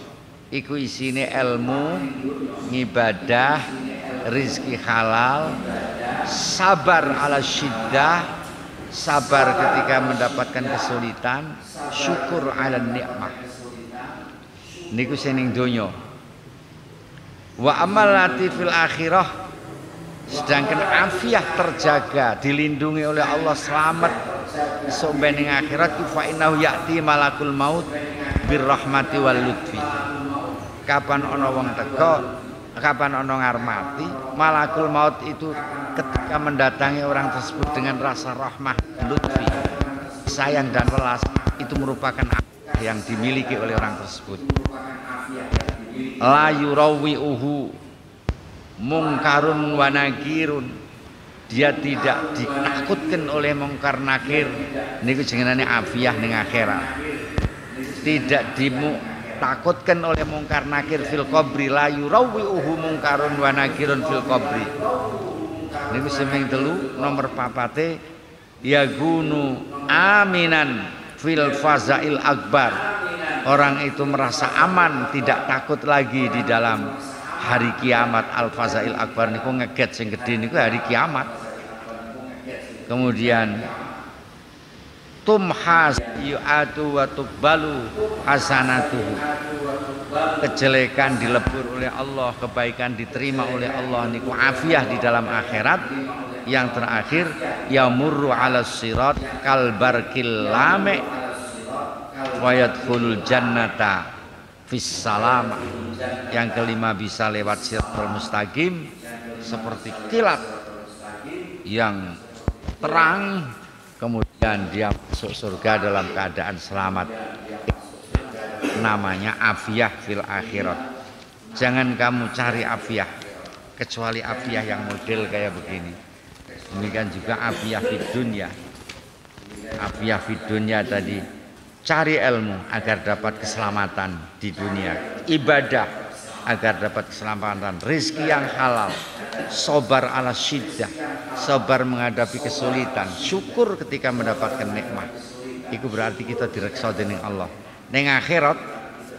iku isine ilmu, ngibadah, rizki halal, sabar ala syiddah, sabar ketika mendapatkan kesulitan, syukur ala nikmah. Niku sing ning donya. Wa amal lati fil akhirah, sedangkan afiah terjaga, dilindungi oleh Allah, selamat sampai ning akhirat, fa innahu ya'ti malakul maut birrahmati wal lutfi. Kapan ana wong teka, kapan ana ngarep mati, malakul maut itu ketika mendatangi orang tersebut dengan rasa rahmah, lutfi, sayang dan welas, itu merupakan yang dimiliki oleh orang tersebut. La yurawiuhu mungkarun wa nakirun, dia tidak ditakutkan oleh mungkar nakir, niku jenenge afiah ning akhirat. Tidak ditakutkan oleh mungkar nakir fil qabri, la yurawiuhu mungkarun wa nakirun fil qabri. Niku seming telu nomor papate, yagunu aminan fil fazail akbar. Orang itu merasa aman, tidak takut lagi di dalam hari kiamat. Al-fazail akbar niku ngeget sing gedhe niku hari kiamat. Kemudian tumhas yu'atu wa tuqbalu hasanatuhu, kejelekan dilebur oleh Allah, kebaikan diterima oleh Allah, niku afiah di dalam akhirat. Yang terakhir, yamurru 'alas sirat kal barqil lame wa yadkhulul jannata fis salamah. Yang kelima, bisa lewat siratal mustaqim seperti kilat yang terang, kemudian dia masuk surga dalam keadaan selamat. Namanya afiah fil akhirat. Jangan kamu cari afiah kecuali afiah yang model kayak begini. Demikian juga afiah fid dunya. Afiah fid dunya tadi, cari ilmu agar dapat keselamatan di dunia, ibadah agar dapat keselamatan, rezeki yang halal, sabar ala syiddah, sabar menghadapi kesulitan, syukur ketika mendapatkan nikmat. Itu berarti kita direksa dening Allah. Ning akhirat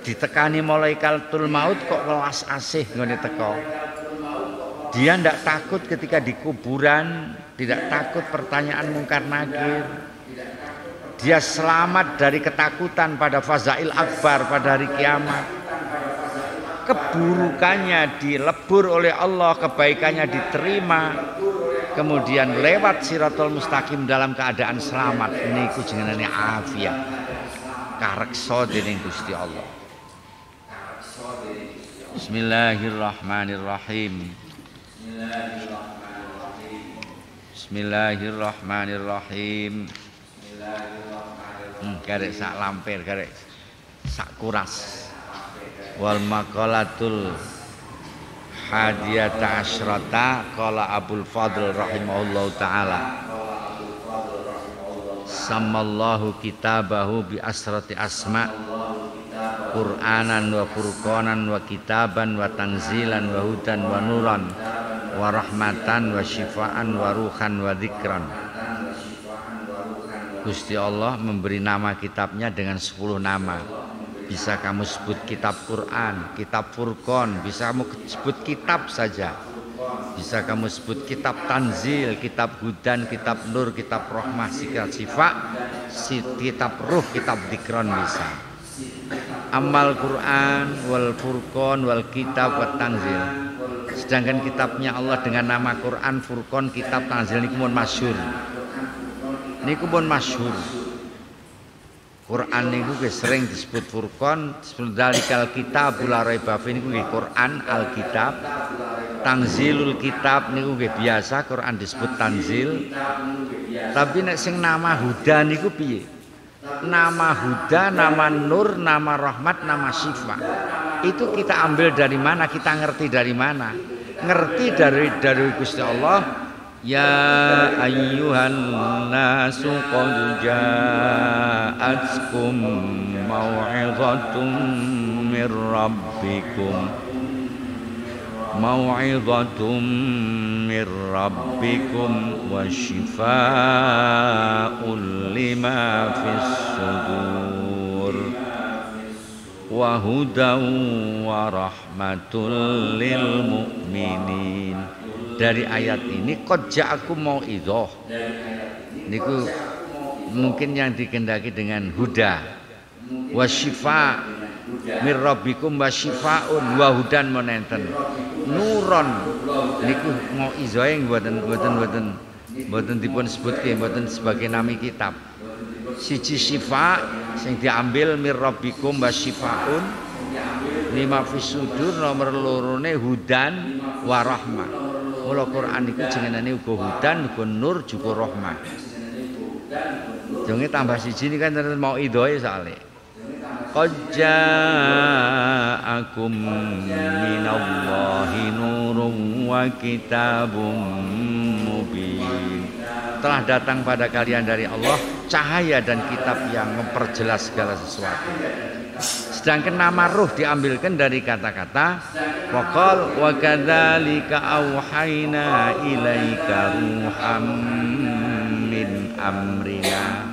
ditekani malaikatul maut kok welas asih ngene teko. Dia ndak takut ketika di kuburan, tidak takut pertanyaan mungkar nakir. Dia selamat dari ketakutan pada fazail akbar, pada hari kiamat. Keburukannya dilebur oleh Allah, kebaikannya diterima. Kemudian lewat siratal mustaqim dalam keadaan selamat. Niku jenenge afiah. Kareksa dening Gusti Allah. Bismillahirrahmanirrahim. Bismillahirrahmanirrahim. Garek sak lampir, garek sak kuras. Wal maqalatul hadiyata asyrata qala Abul Fadl rahimahullahu taala, sammallahu kitabahu bi asrati asma, Qur'anan wa furqanan wa kitaban wa tanzilan wa hudan wa nuran wa rahmatan wa syifaan wa ruhan wa dzikran. Gusti Allah memberi nama kitabnya dengan 10 nama. Bisa kamu sebut kitab Quran, kitab Furqan, bisa kamu sebut kitab saja. bisa kamu sebut kitab Tanzil, kitab Hudan, kitab Nur, kitab Rahmah, kitab Syifa, kitab Ruh, kitab Dzikron bisa. Amal Quran wal Furqan wal Kitab wat Tanzil. Sedangkan kitabnya Allah dengan nama Quran, Furqan, kitab Tanzil niku pun masyhur. Niku pun masyhur. Quran niku sering disebut Furqan, disebut Dzalikal Kitabul la raiba fihi niku nggih Quran Alkitab. Tanzilul Kitab niku nggih biasa Quran disebut Tanzil. Tapi nek sing nama Huda niku piye? Nama Huda, nama Nur, nama Rahmat, nama Syifa. Itu kita ambil dari mana? Kita ngerti dari mana? Ngerti dari Gusti Allah. Ya ayyuhan nasu qad ja'atkum mau'izatun mir rabbikum wa shifaa'un lima fis sudur wa hudan wa rahmatul lil mu'minin. Dari ayat ini qad ja'akum mau'izah niku mungkin yang dikendaki dengan huda wa syifa mir rabbikum wa syifaun wa hudan menenten nuron niku mau'izah mboten dipun sebutke mboten sebagai nami kitab. Siji syifa sing diambil mir rabbikum wa syifaun lima fisudur, nomor lorone hudan wa rahmah. Mula Quran itu jenengane uga hudan, uga nur, juga rahmah. Jange tambah siji ini kan mau idhoe soalé. Qad ja'akum minallahi nurun wa kitabun mubin. Telah datang pada kalian dari Allah cahaya dan kitab yang memperjelas segala sesuatu. Sedangkan nama ruh diambilkan dari kata-kata waqal wa kadzalika auhayna ilaika ruham min amrina.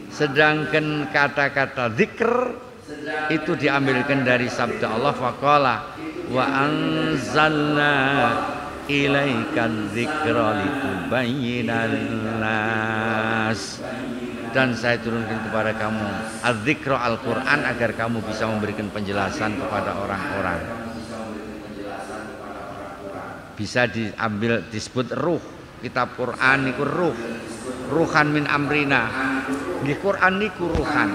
Sedangkan kata-kata zikr itu diambilkan dari sabda Allah waqala wa anzalna ilaika dzikra litubayyinan nas. Dan saya turunkan kepada kamu az-dzikra Al-Quran agar kamu bisa memberikan penjelasan kepada orang-orang. Bisa diambil disebut ruh. Kitab Quran niku ruh. Ruhan min amrina. Di Quran niku ruhan.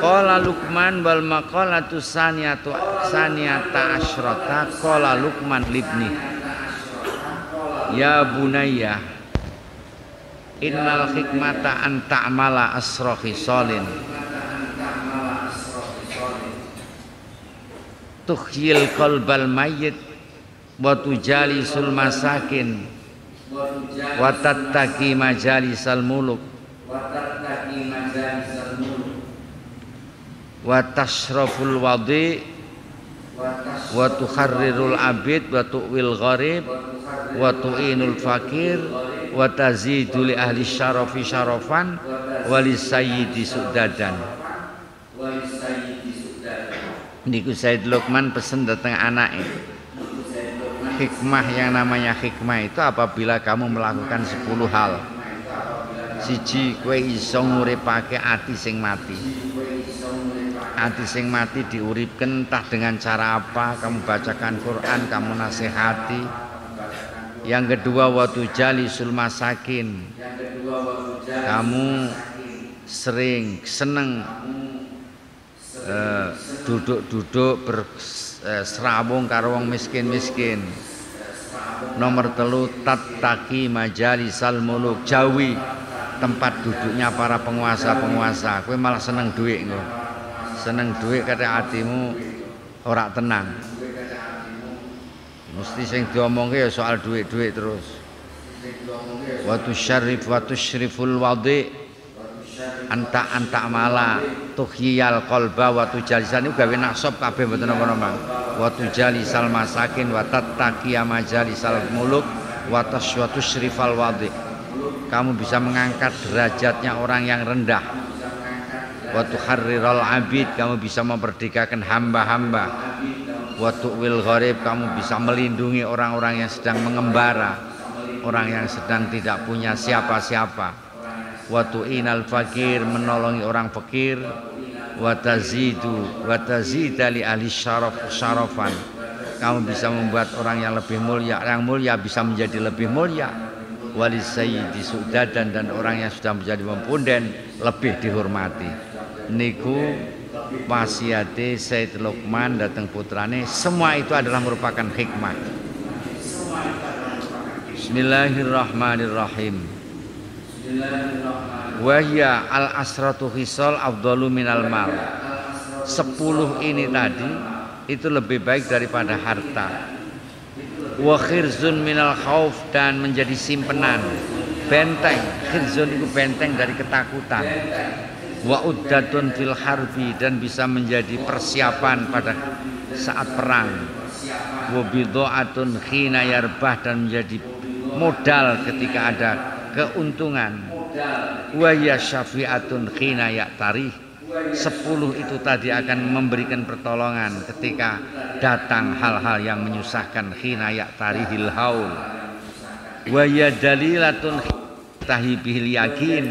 Qala Luqman wal maqalatu saniyata asyrata qala Luqman libni ya bunayya innal hikmata an ta'mala asra khisalin tukhyil qalbal mayyit wa tujalisul masakin wa tattaqi majalisal muluk wa tashraful wadi wa tukharrirul abid wa tu'wil gharib wa tu'inul fakir wa tazidu li ahli syarafi syarafan wa li sayyidi sudadan. Niku Said Luqman pesen datang anaknya. Hikmah yang namanya hikmah itu apabila kamu melakukan 10 hal. Siji, kowe iso nguripake ati sing mati. Ati sing mati diuripkan entah dengan cara apa, kamu bacakan Quran, kamu nasihati. Yang kedua waktu jalisul masakin, kamu sering seneng duduk-duduk berserawung karo wong miskin-miskin. Nomor telu tattaqi majalisal muluk, jauhi tempat duduknya para penguasa-penguasa. Kowe malah seneng duit engko. Seneng duit kata hatimu ora tenang. Mesti sing diomongke ya soal duit-duit terus. Wa tusyarrif wa tusyriful wadi anta mala tuhyiyal qalba wa tujalisan niku gawe nasab kabeh mboten napa-napa. Wa tujalisal masakin wa tattaqiya majalisal muluk wa tusyrifal wadi. Kamu bisa mengangkat derajatnya orang yang rendah. Wa tuharriral abid, kamu bisa memerdekakan hamba-hamba. Wa tu'wil gharib, kamu bisa melindungi orang-orang yang sedang mengembara, orang yang sedang tidak punya siapa-siapa. Wa tu'inal fakir, menolongi orang fakir. Wa tazida li ahli syarafan, kamu bisa membuat orang yang lebih mulia, yang mulia bisa menjadi lebih mulia. Wali sayyidi sudadan, dan orang yang sudah menjadi mempunden lebih dihormati. Niku wasiate Sayyid Luqman datang putrane, semua itu adalah merupakan hikmah. Bismillahirrahmanirrahim. Wahya al-asratu khisal afdalu minal mal. 10 ini tadi itu lebih baik daripada harta. Wa khirzun minal khauf, dan menjadi simpenan, benteng. Khirzun itu benteng dari ketakutan. Wa uddatun fil harbi, dan bisa menjadi persiapan pada saat perang. Wa bidha'atun khina yarbah, dan menjadi modal ketika ada keuntungan. Wa ya syafi'atun khina ya'tarih, 10 itu tadi akan memberikan pertolongan ketika datang hal-hal yang menyusahkan. Khina ya'tarihil haul. Wa ya dalilatun tahibihil yakin,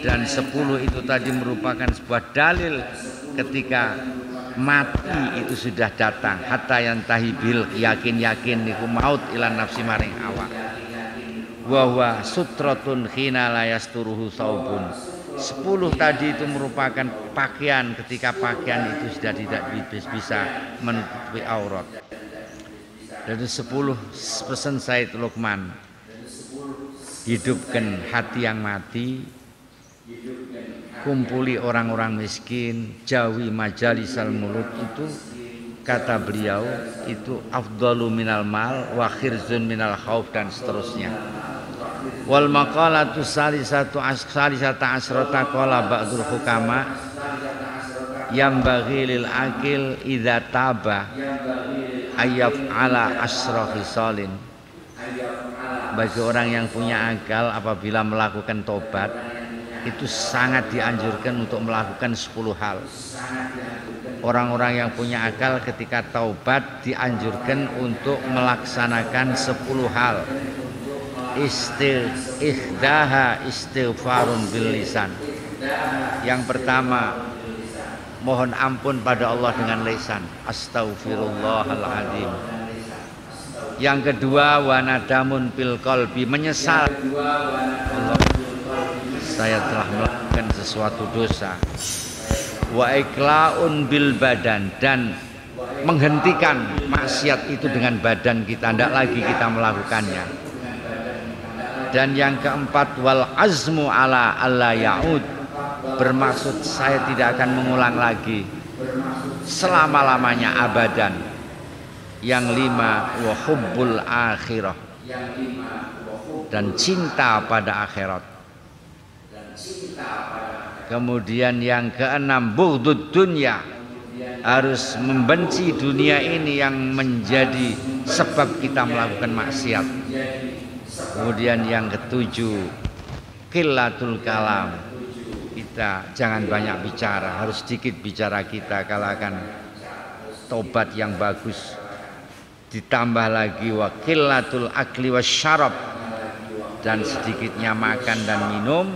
dan 10 itu tadi merupakan sebuah dalil ketika mati itu sudah datang. Hatta yang tahibil yakin niku maut ilan nafsi maring awak. Wa sutratun khina la yasturuhu saubun. 10 tadi itu merupakan pakaian ketika pakaian itu sudah tidak bisa menutupi aurat. Dan 10 pesan Sayyid Luqman, hidupkan hati yang mati, kumpuli orang-orang miskin, jauhi majalisal mulut, itu kata beliau itu afdalu minal mal wa khirzun minal khauf, dan seterusnya. Wal maqalatu salisata asrata qala ba'dul hukama yang bagi lil akil idza taba ayyaf ala asra khisalin. Bagi orang yang punya akal, apabila melakukan tobat itu sangat dianjurkan untuk melakukan 10 hal. Orang-orang yang punya akal ketika taubat dianjurkan untuk melaksanakan 10 hal. Istighfarun bil lisan. Yang pertama, mohon ampun pada Allah dengan lisan, astaghfirullahaladzim. Yang kedua, wanadamun bil qalbi, menyesal, Allah, saya telah melakukan sesuatu dosa. Wa iklaun bil badan, dan menghentikan maksiat itu dengan badan kita, tidak lagi kita melakukannya. Dan yang keempat, wal azmu ala alla ya'ud, bermaksud saya tidak akan mengulang lagi selama-lamanya, abadan. Yang 5, wa hubbul akhirah, dan cinta pada akhirat. Kemudian yang ke-6, bughdud dunya, harus membenci dunia ini yang menjadi sebab kita melakukan maksiat. Kemudian yang ke-7, qillatul kalam, kita jangan banyak bicara, harus sedikit bicara kita kalau akan tobat yang bagus. Ditambah lagi wa qillatul akli wasyarab, dan sedikitnya makan dan minum.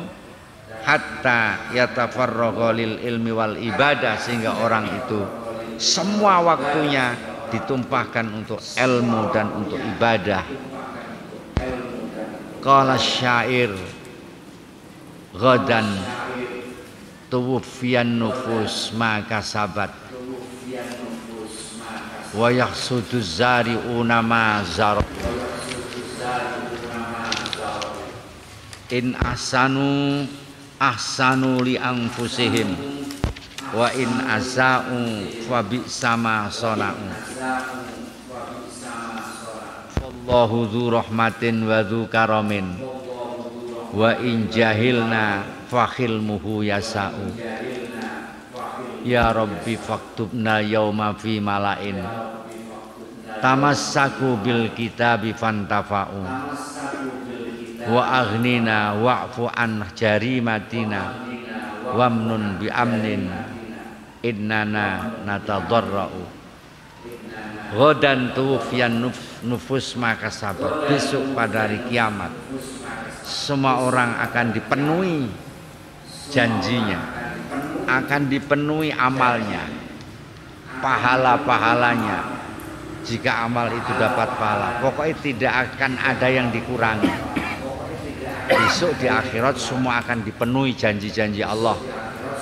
Hatta yatafarragha lil ilmi wal ibadah, sehingga orang itu semua waktunya ditumpahkan untuk ilmu dan untuk ibadah. Qala syair, ghadan tuwfiyan nufus ma kasabat wa yahsudu zari'una ma zarab. In ahsanu li anfusihim wa in asa'u fa bi'sama sana'u. Wallahu dzu rahmatin wa dzu karamin wa in jahilna fa khilmuhu yasa'u. Ya Rabbi faktubna yauma fi malain tamassaku bil kitabi fantafa'u wa aghnina wa'fu an jarimatina wamnun bi amnin innana natadarra'u. Ghadan tuwfiyan nufus maka sabar. Besok pada hari kiamat semua orang akan dipenuhi janjinya, akan dipenuhi amalnya, pahala-pahalanya. Jika amal itu dapat pahala, pokoknya tidak akan ada yang dikurangi. Besok di akhirat semua akan dipenuhi janji-janji Allah,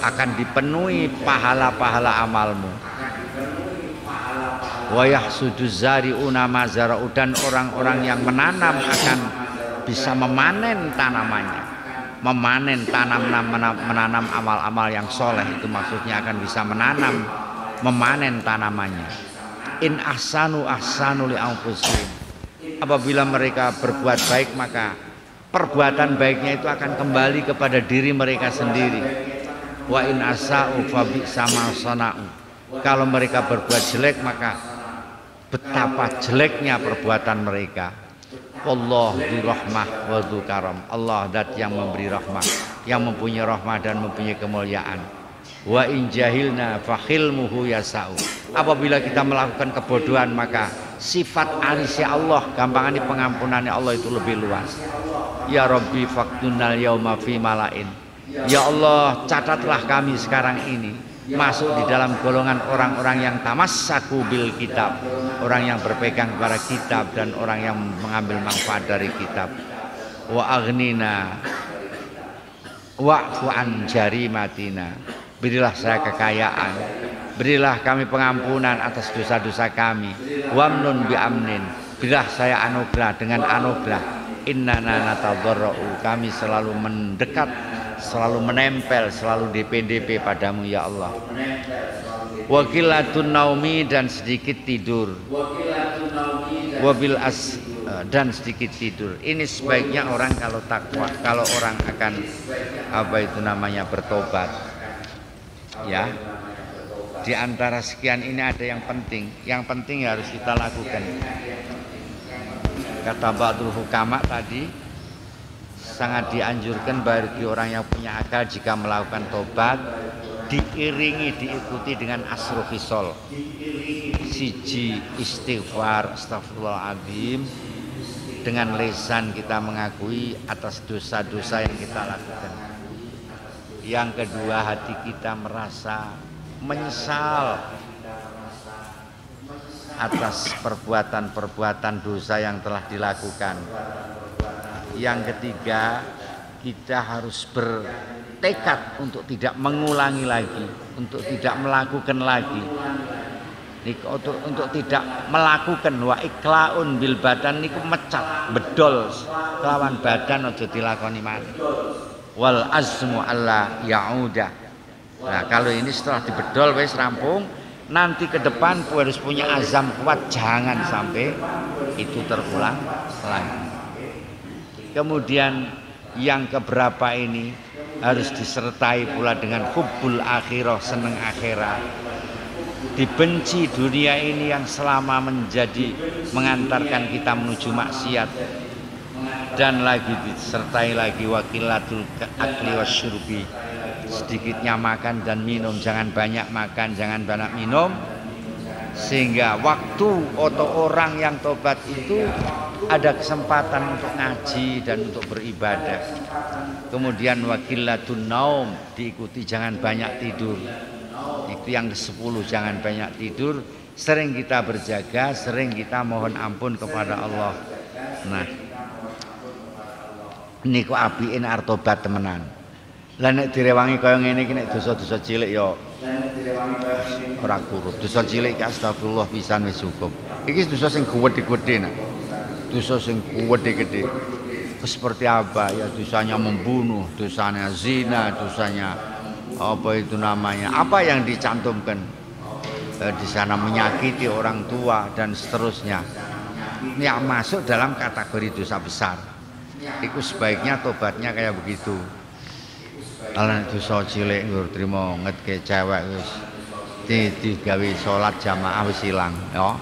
akan dipenuhi pahala-pahala amalmu. Wa yahsuduz zari'una ma zara'u, dan orang-orang yang menanam akan bisa memanen tanamannya. Memanen menanam amal-amal yang soleh, itu maksudnya akan bisa menanam, memanen tanamannya. In ahsanu ahsanu li anfusihim, apabila mereka berbuat baik maka perbuatan baiknya itu akan kembali kepada diri mereka sendiri. Wa in asa'u fa bi'sa ma sana'u, kalau mereka berbuat jelek maka betapa jeleknya perbuatan mereka. Wallahu dzur rahmah wa dzul karam, Allah zat yang memberi rahmah, yang mempunyai rahmah dan mempunyai kemuliaan. Wa in jahilna fa khilmuhu yasau, apabila kita melakukan kebodohan maka sifat anisya Allah, gampangannya pengampunannya Allah itu lebih luas. Ya Rabbi faktunal yauma fi malain, ya Allah catatlah kami sekarang ini masuk di dalam golongan orang-orang yang tamassaku bil kitab, orang yang berpegang kepada kitab dan orang yang mengambil manfaat dari kitab. Wa aghnina wa'fu an jarimatina, berilah saya kekayaan, berilah kami pengampunan atas dosa-dosa kami. Wamnun bi amnin, berilah saya anugerah dengan anugerah. Innana natadarra'u, kami selalu mendekat, selalu menempel, selalu DP padamu ya Allah. Wakilatun naumi, dan sedikit tidur. Wabil as, dan sedikit tidur. Ini sebaiknya orang kalau takwa, kalau orang akan bertobat. Ya. Di antara sekian ini ada yang penting. Yang penting harus kita lakukan. Kata ba'dul hukama tadi, sangat dianjurkan bagi orang yang punya akal jika melakukan tobat diiringi, diikuti dengan asru khisol. Siji istighfar, astagfirullahaladzim, dengan lisan kita mengakui atas dosa-dosa yang kita lakukan. Yang kedua, hati kita merasa menyesal atas perbuatan-perbuatan dosa yang telah dilakukan. Yang ketiga, kita harus bertekad untuk tidak mengulangi lagi, untuk tidak melakukan lagi, untuk tidak melakukan. Wa iklaun bil badan niku mecat bedol kelawan badan aja dilakoni maneh. Wal azmu alla yaudah. Nah, kalau ini setelah dibedol wis rampung, nanti ke depan harus punya azam kuat, jangan sampai itu terulang lagi. Kemudian yang keberapa ini harus disertai pula dengan hubbul akhirah, seneng akhirat. Dibenci dunia ini yang selama mengantarkan kita menuju maksiat. Dan lagi disertai lagi wakilatul akli wasyurbi, sedikitnya makan dan minum, jangan banyak makan, jangan banyak minum, sehingga waktu atau orang yang tobat itu ada kesempatan untuk ngaji dan untuk beribadah. Kemudian wakilatun naum, diikuti jangan banyak tidur. Itu yang ke-10, jangan banyak tidur, sering kita berjaga, sering kita mohon ampun kepada Allah. Nah, niku apiin arep tobat temenan. Lah nek direwangi kaya ngene iki nek dosa-dosa cilik ya ora kurut. Dosa cilik astagfirullah pisan wis cukup. Iki dosa sing gedhe-gedhe nak. Dosa sing gedhe-gedhe. Seperti apa ya? Dosanya membunuh, dosanya zina, dosanya apa itu namanya? Apa yang dicantumkan di sana, menyakiti orang tua dan seterusnya. Ini masuk dalam kategori dosa besar. Iku sebaiknya tobatnya kayak begitu. Kalau dosa cilik ngur trimo ngetke cewek wis digawe salat jamaah wis ilang ya.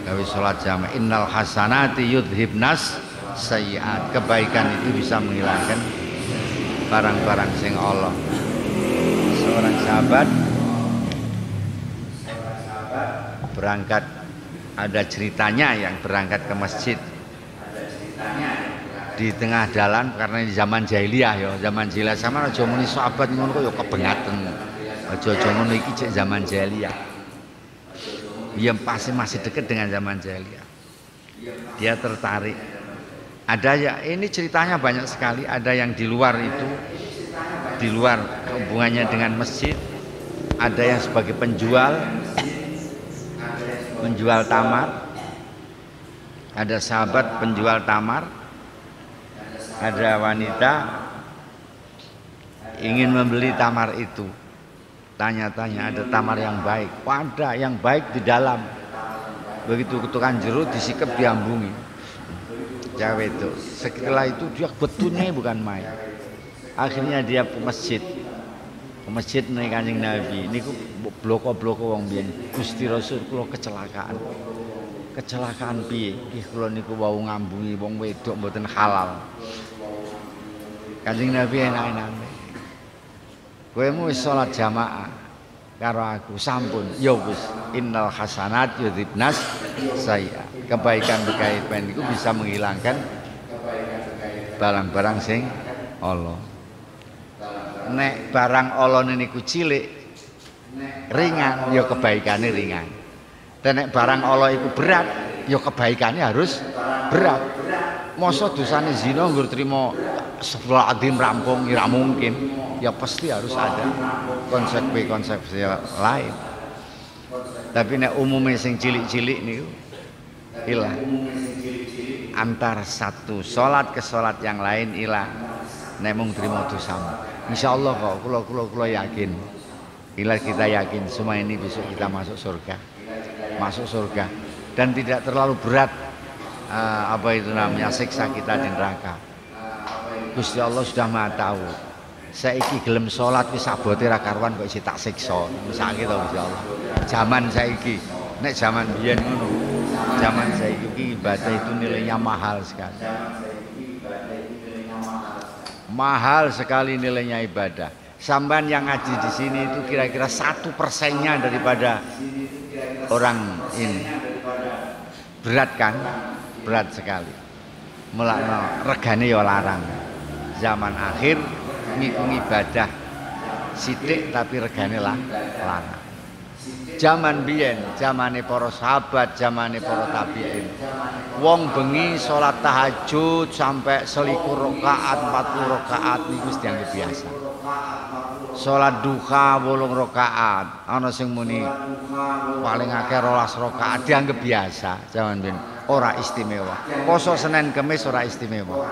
Gawe salat jamaah, innal hasanati yudhibnas sayyiat. Kebaikan itu bisa menghilangkan barang-barang sing Allah. Seorang sahabat berangkat ada ceritanya yang berangkat ke masjid di tengah jalan karena di zaman jahiliyah ya, zaman jahiliyah sama aja muni sahabat ngono kok ya kebengaten. Aja ngono iki cek zaman jahiliyah. Dia pasti masih dekat dengan zaman jahiliyah. Dia tertarik. Ada ya, ini ceritanya banyak sekali, ada yang di luar itu, di luar hubungannya dengan masjid, ada yang sebagai penjual tamar, ada sahabat penjual tamar, ada wanita ingin membeli tamar itu, tanya-tanya ada tamar yang baik, ada yang baik di dalam, begitu ketukan jeruk disikap diambungi. Cewek itu, setelah itu dia betulnya bukan main. Akhirnya dia ke masjid nih Kanjeng Nabi. Niku bloko-bloko wong biyen. Gusti Rasul kula kecelakaan. Kecelakaan piye? Nggih kula niku wau ngambungi wong wedok mboten halal. Kanjeng Nabi enak-enak. Kowe wis salat jamaah karo aku sampun. Ya wis, innal hasanat yudhibnas sayyi'at. Kebaikan-kebaikan itu bisa menghilangkan barang-barang sing ala. Nek barang ala niku cilik ringan ya kebaikane ringan. Dan nek barang ala iku berat ya kebaikane harus berat. Mosok dosane zina nggur trimo astagfirullahaladzim rampung ora mungkin. Ya pasti harus ada konsekuensi lain. Tapi nek umume sing cilik-cilik niku hilang. Antar satu sholat ke sholat yang lain hilang. Nek mung trimo dosamu. Insyaallah kok kula yakin. Bila kita yakin semua ini besok kita masuk surga. Masuk surga dan tidak terlalu berat apa itu namanya siksa kita di neraka. Gusti Allah sudah Maha tahu. Saiki gelem sholat wis abote ra karuan kok isih tak siksa. Mesake to Gusti Allah. Zaman saiki, nek zaman biyen ngono. Zaman saiki ibadah itu nilainya mahal sekali. Mahal sekali nilainya ibadah. Sampan yang ngaji di sini itu kira-kira 1%-nya daripada orang ini. Berat kan? Berat sekali. Melakno regane ya larang. Zaman akhir ngitung ibadah sithik tapi regane larang. Zaman biyen, zamane para sahabat, zamane para tabi'in. Wong bengi salat tahajud sampai 21 rakaat, 40 rakaat niku wis dianggep biasa. Salat duha 8 rakaat, ana sing muni paling akeh 12 rakaat dianggep biasa zaman biyen, ora istimewa. Poso Senin Kamis ora istimewa.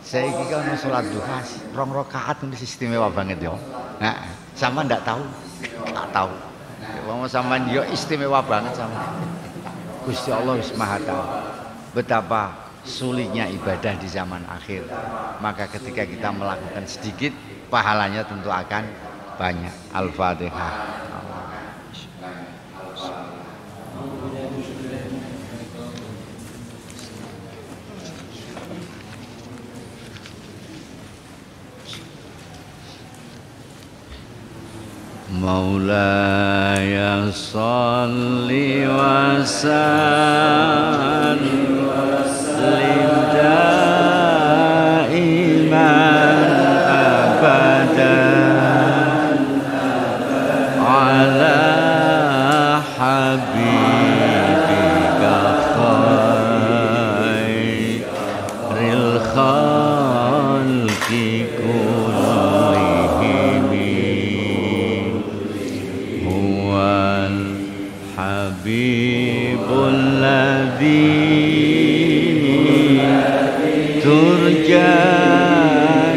Saiki kan salat duha 2 rakaat wis istimewa banget ya. Nah, sama ndak tahu? Enggak tahu. Wong sampean yo istimewa banget sama. Gusti Allah wis Maha tahu betapa sulitnya ibadah di zaman akhir. Maka ketika kita melakukan sedikit, pahalanya tentu akan banyak. Al-Fatihah. Maulaya salli wa sallim daiman abadan ala habibika khairil khalqi Habibul ladzi turja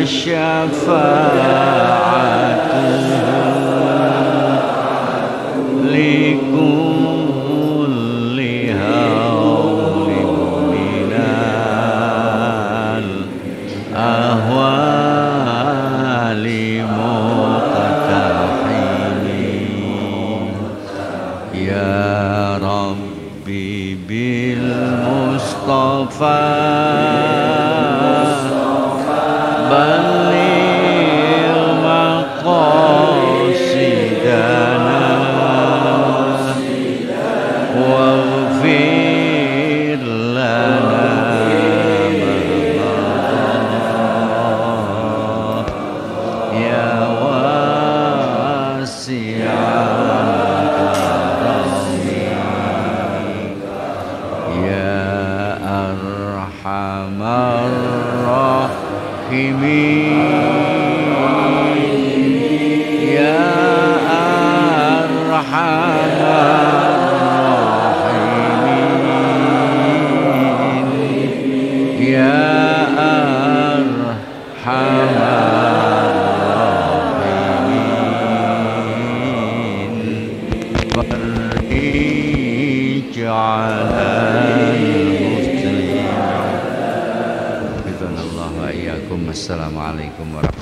syafa'atuhu likulli hawlin minal ahwali Ya Rabbi bil Mustafa Balil maqasidana Waghfir Assalamualaikum warahmatullahi wabarakatuh.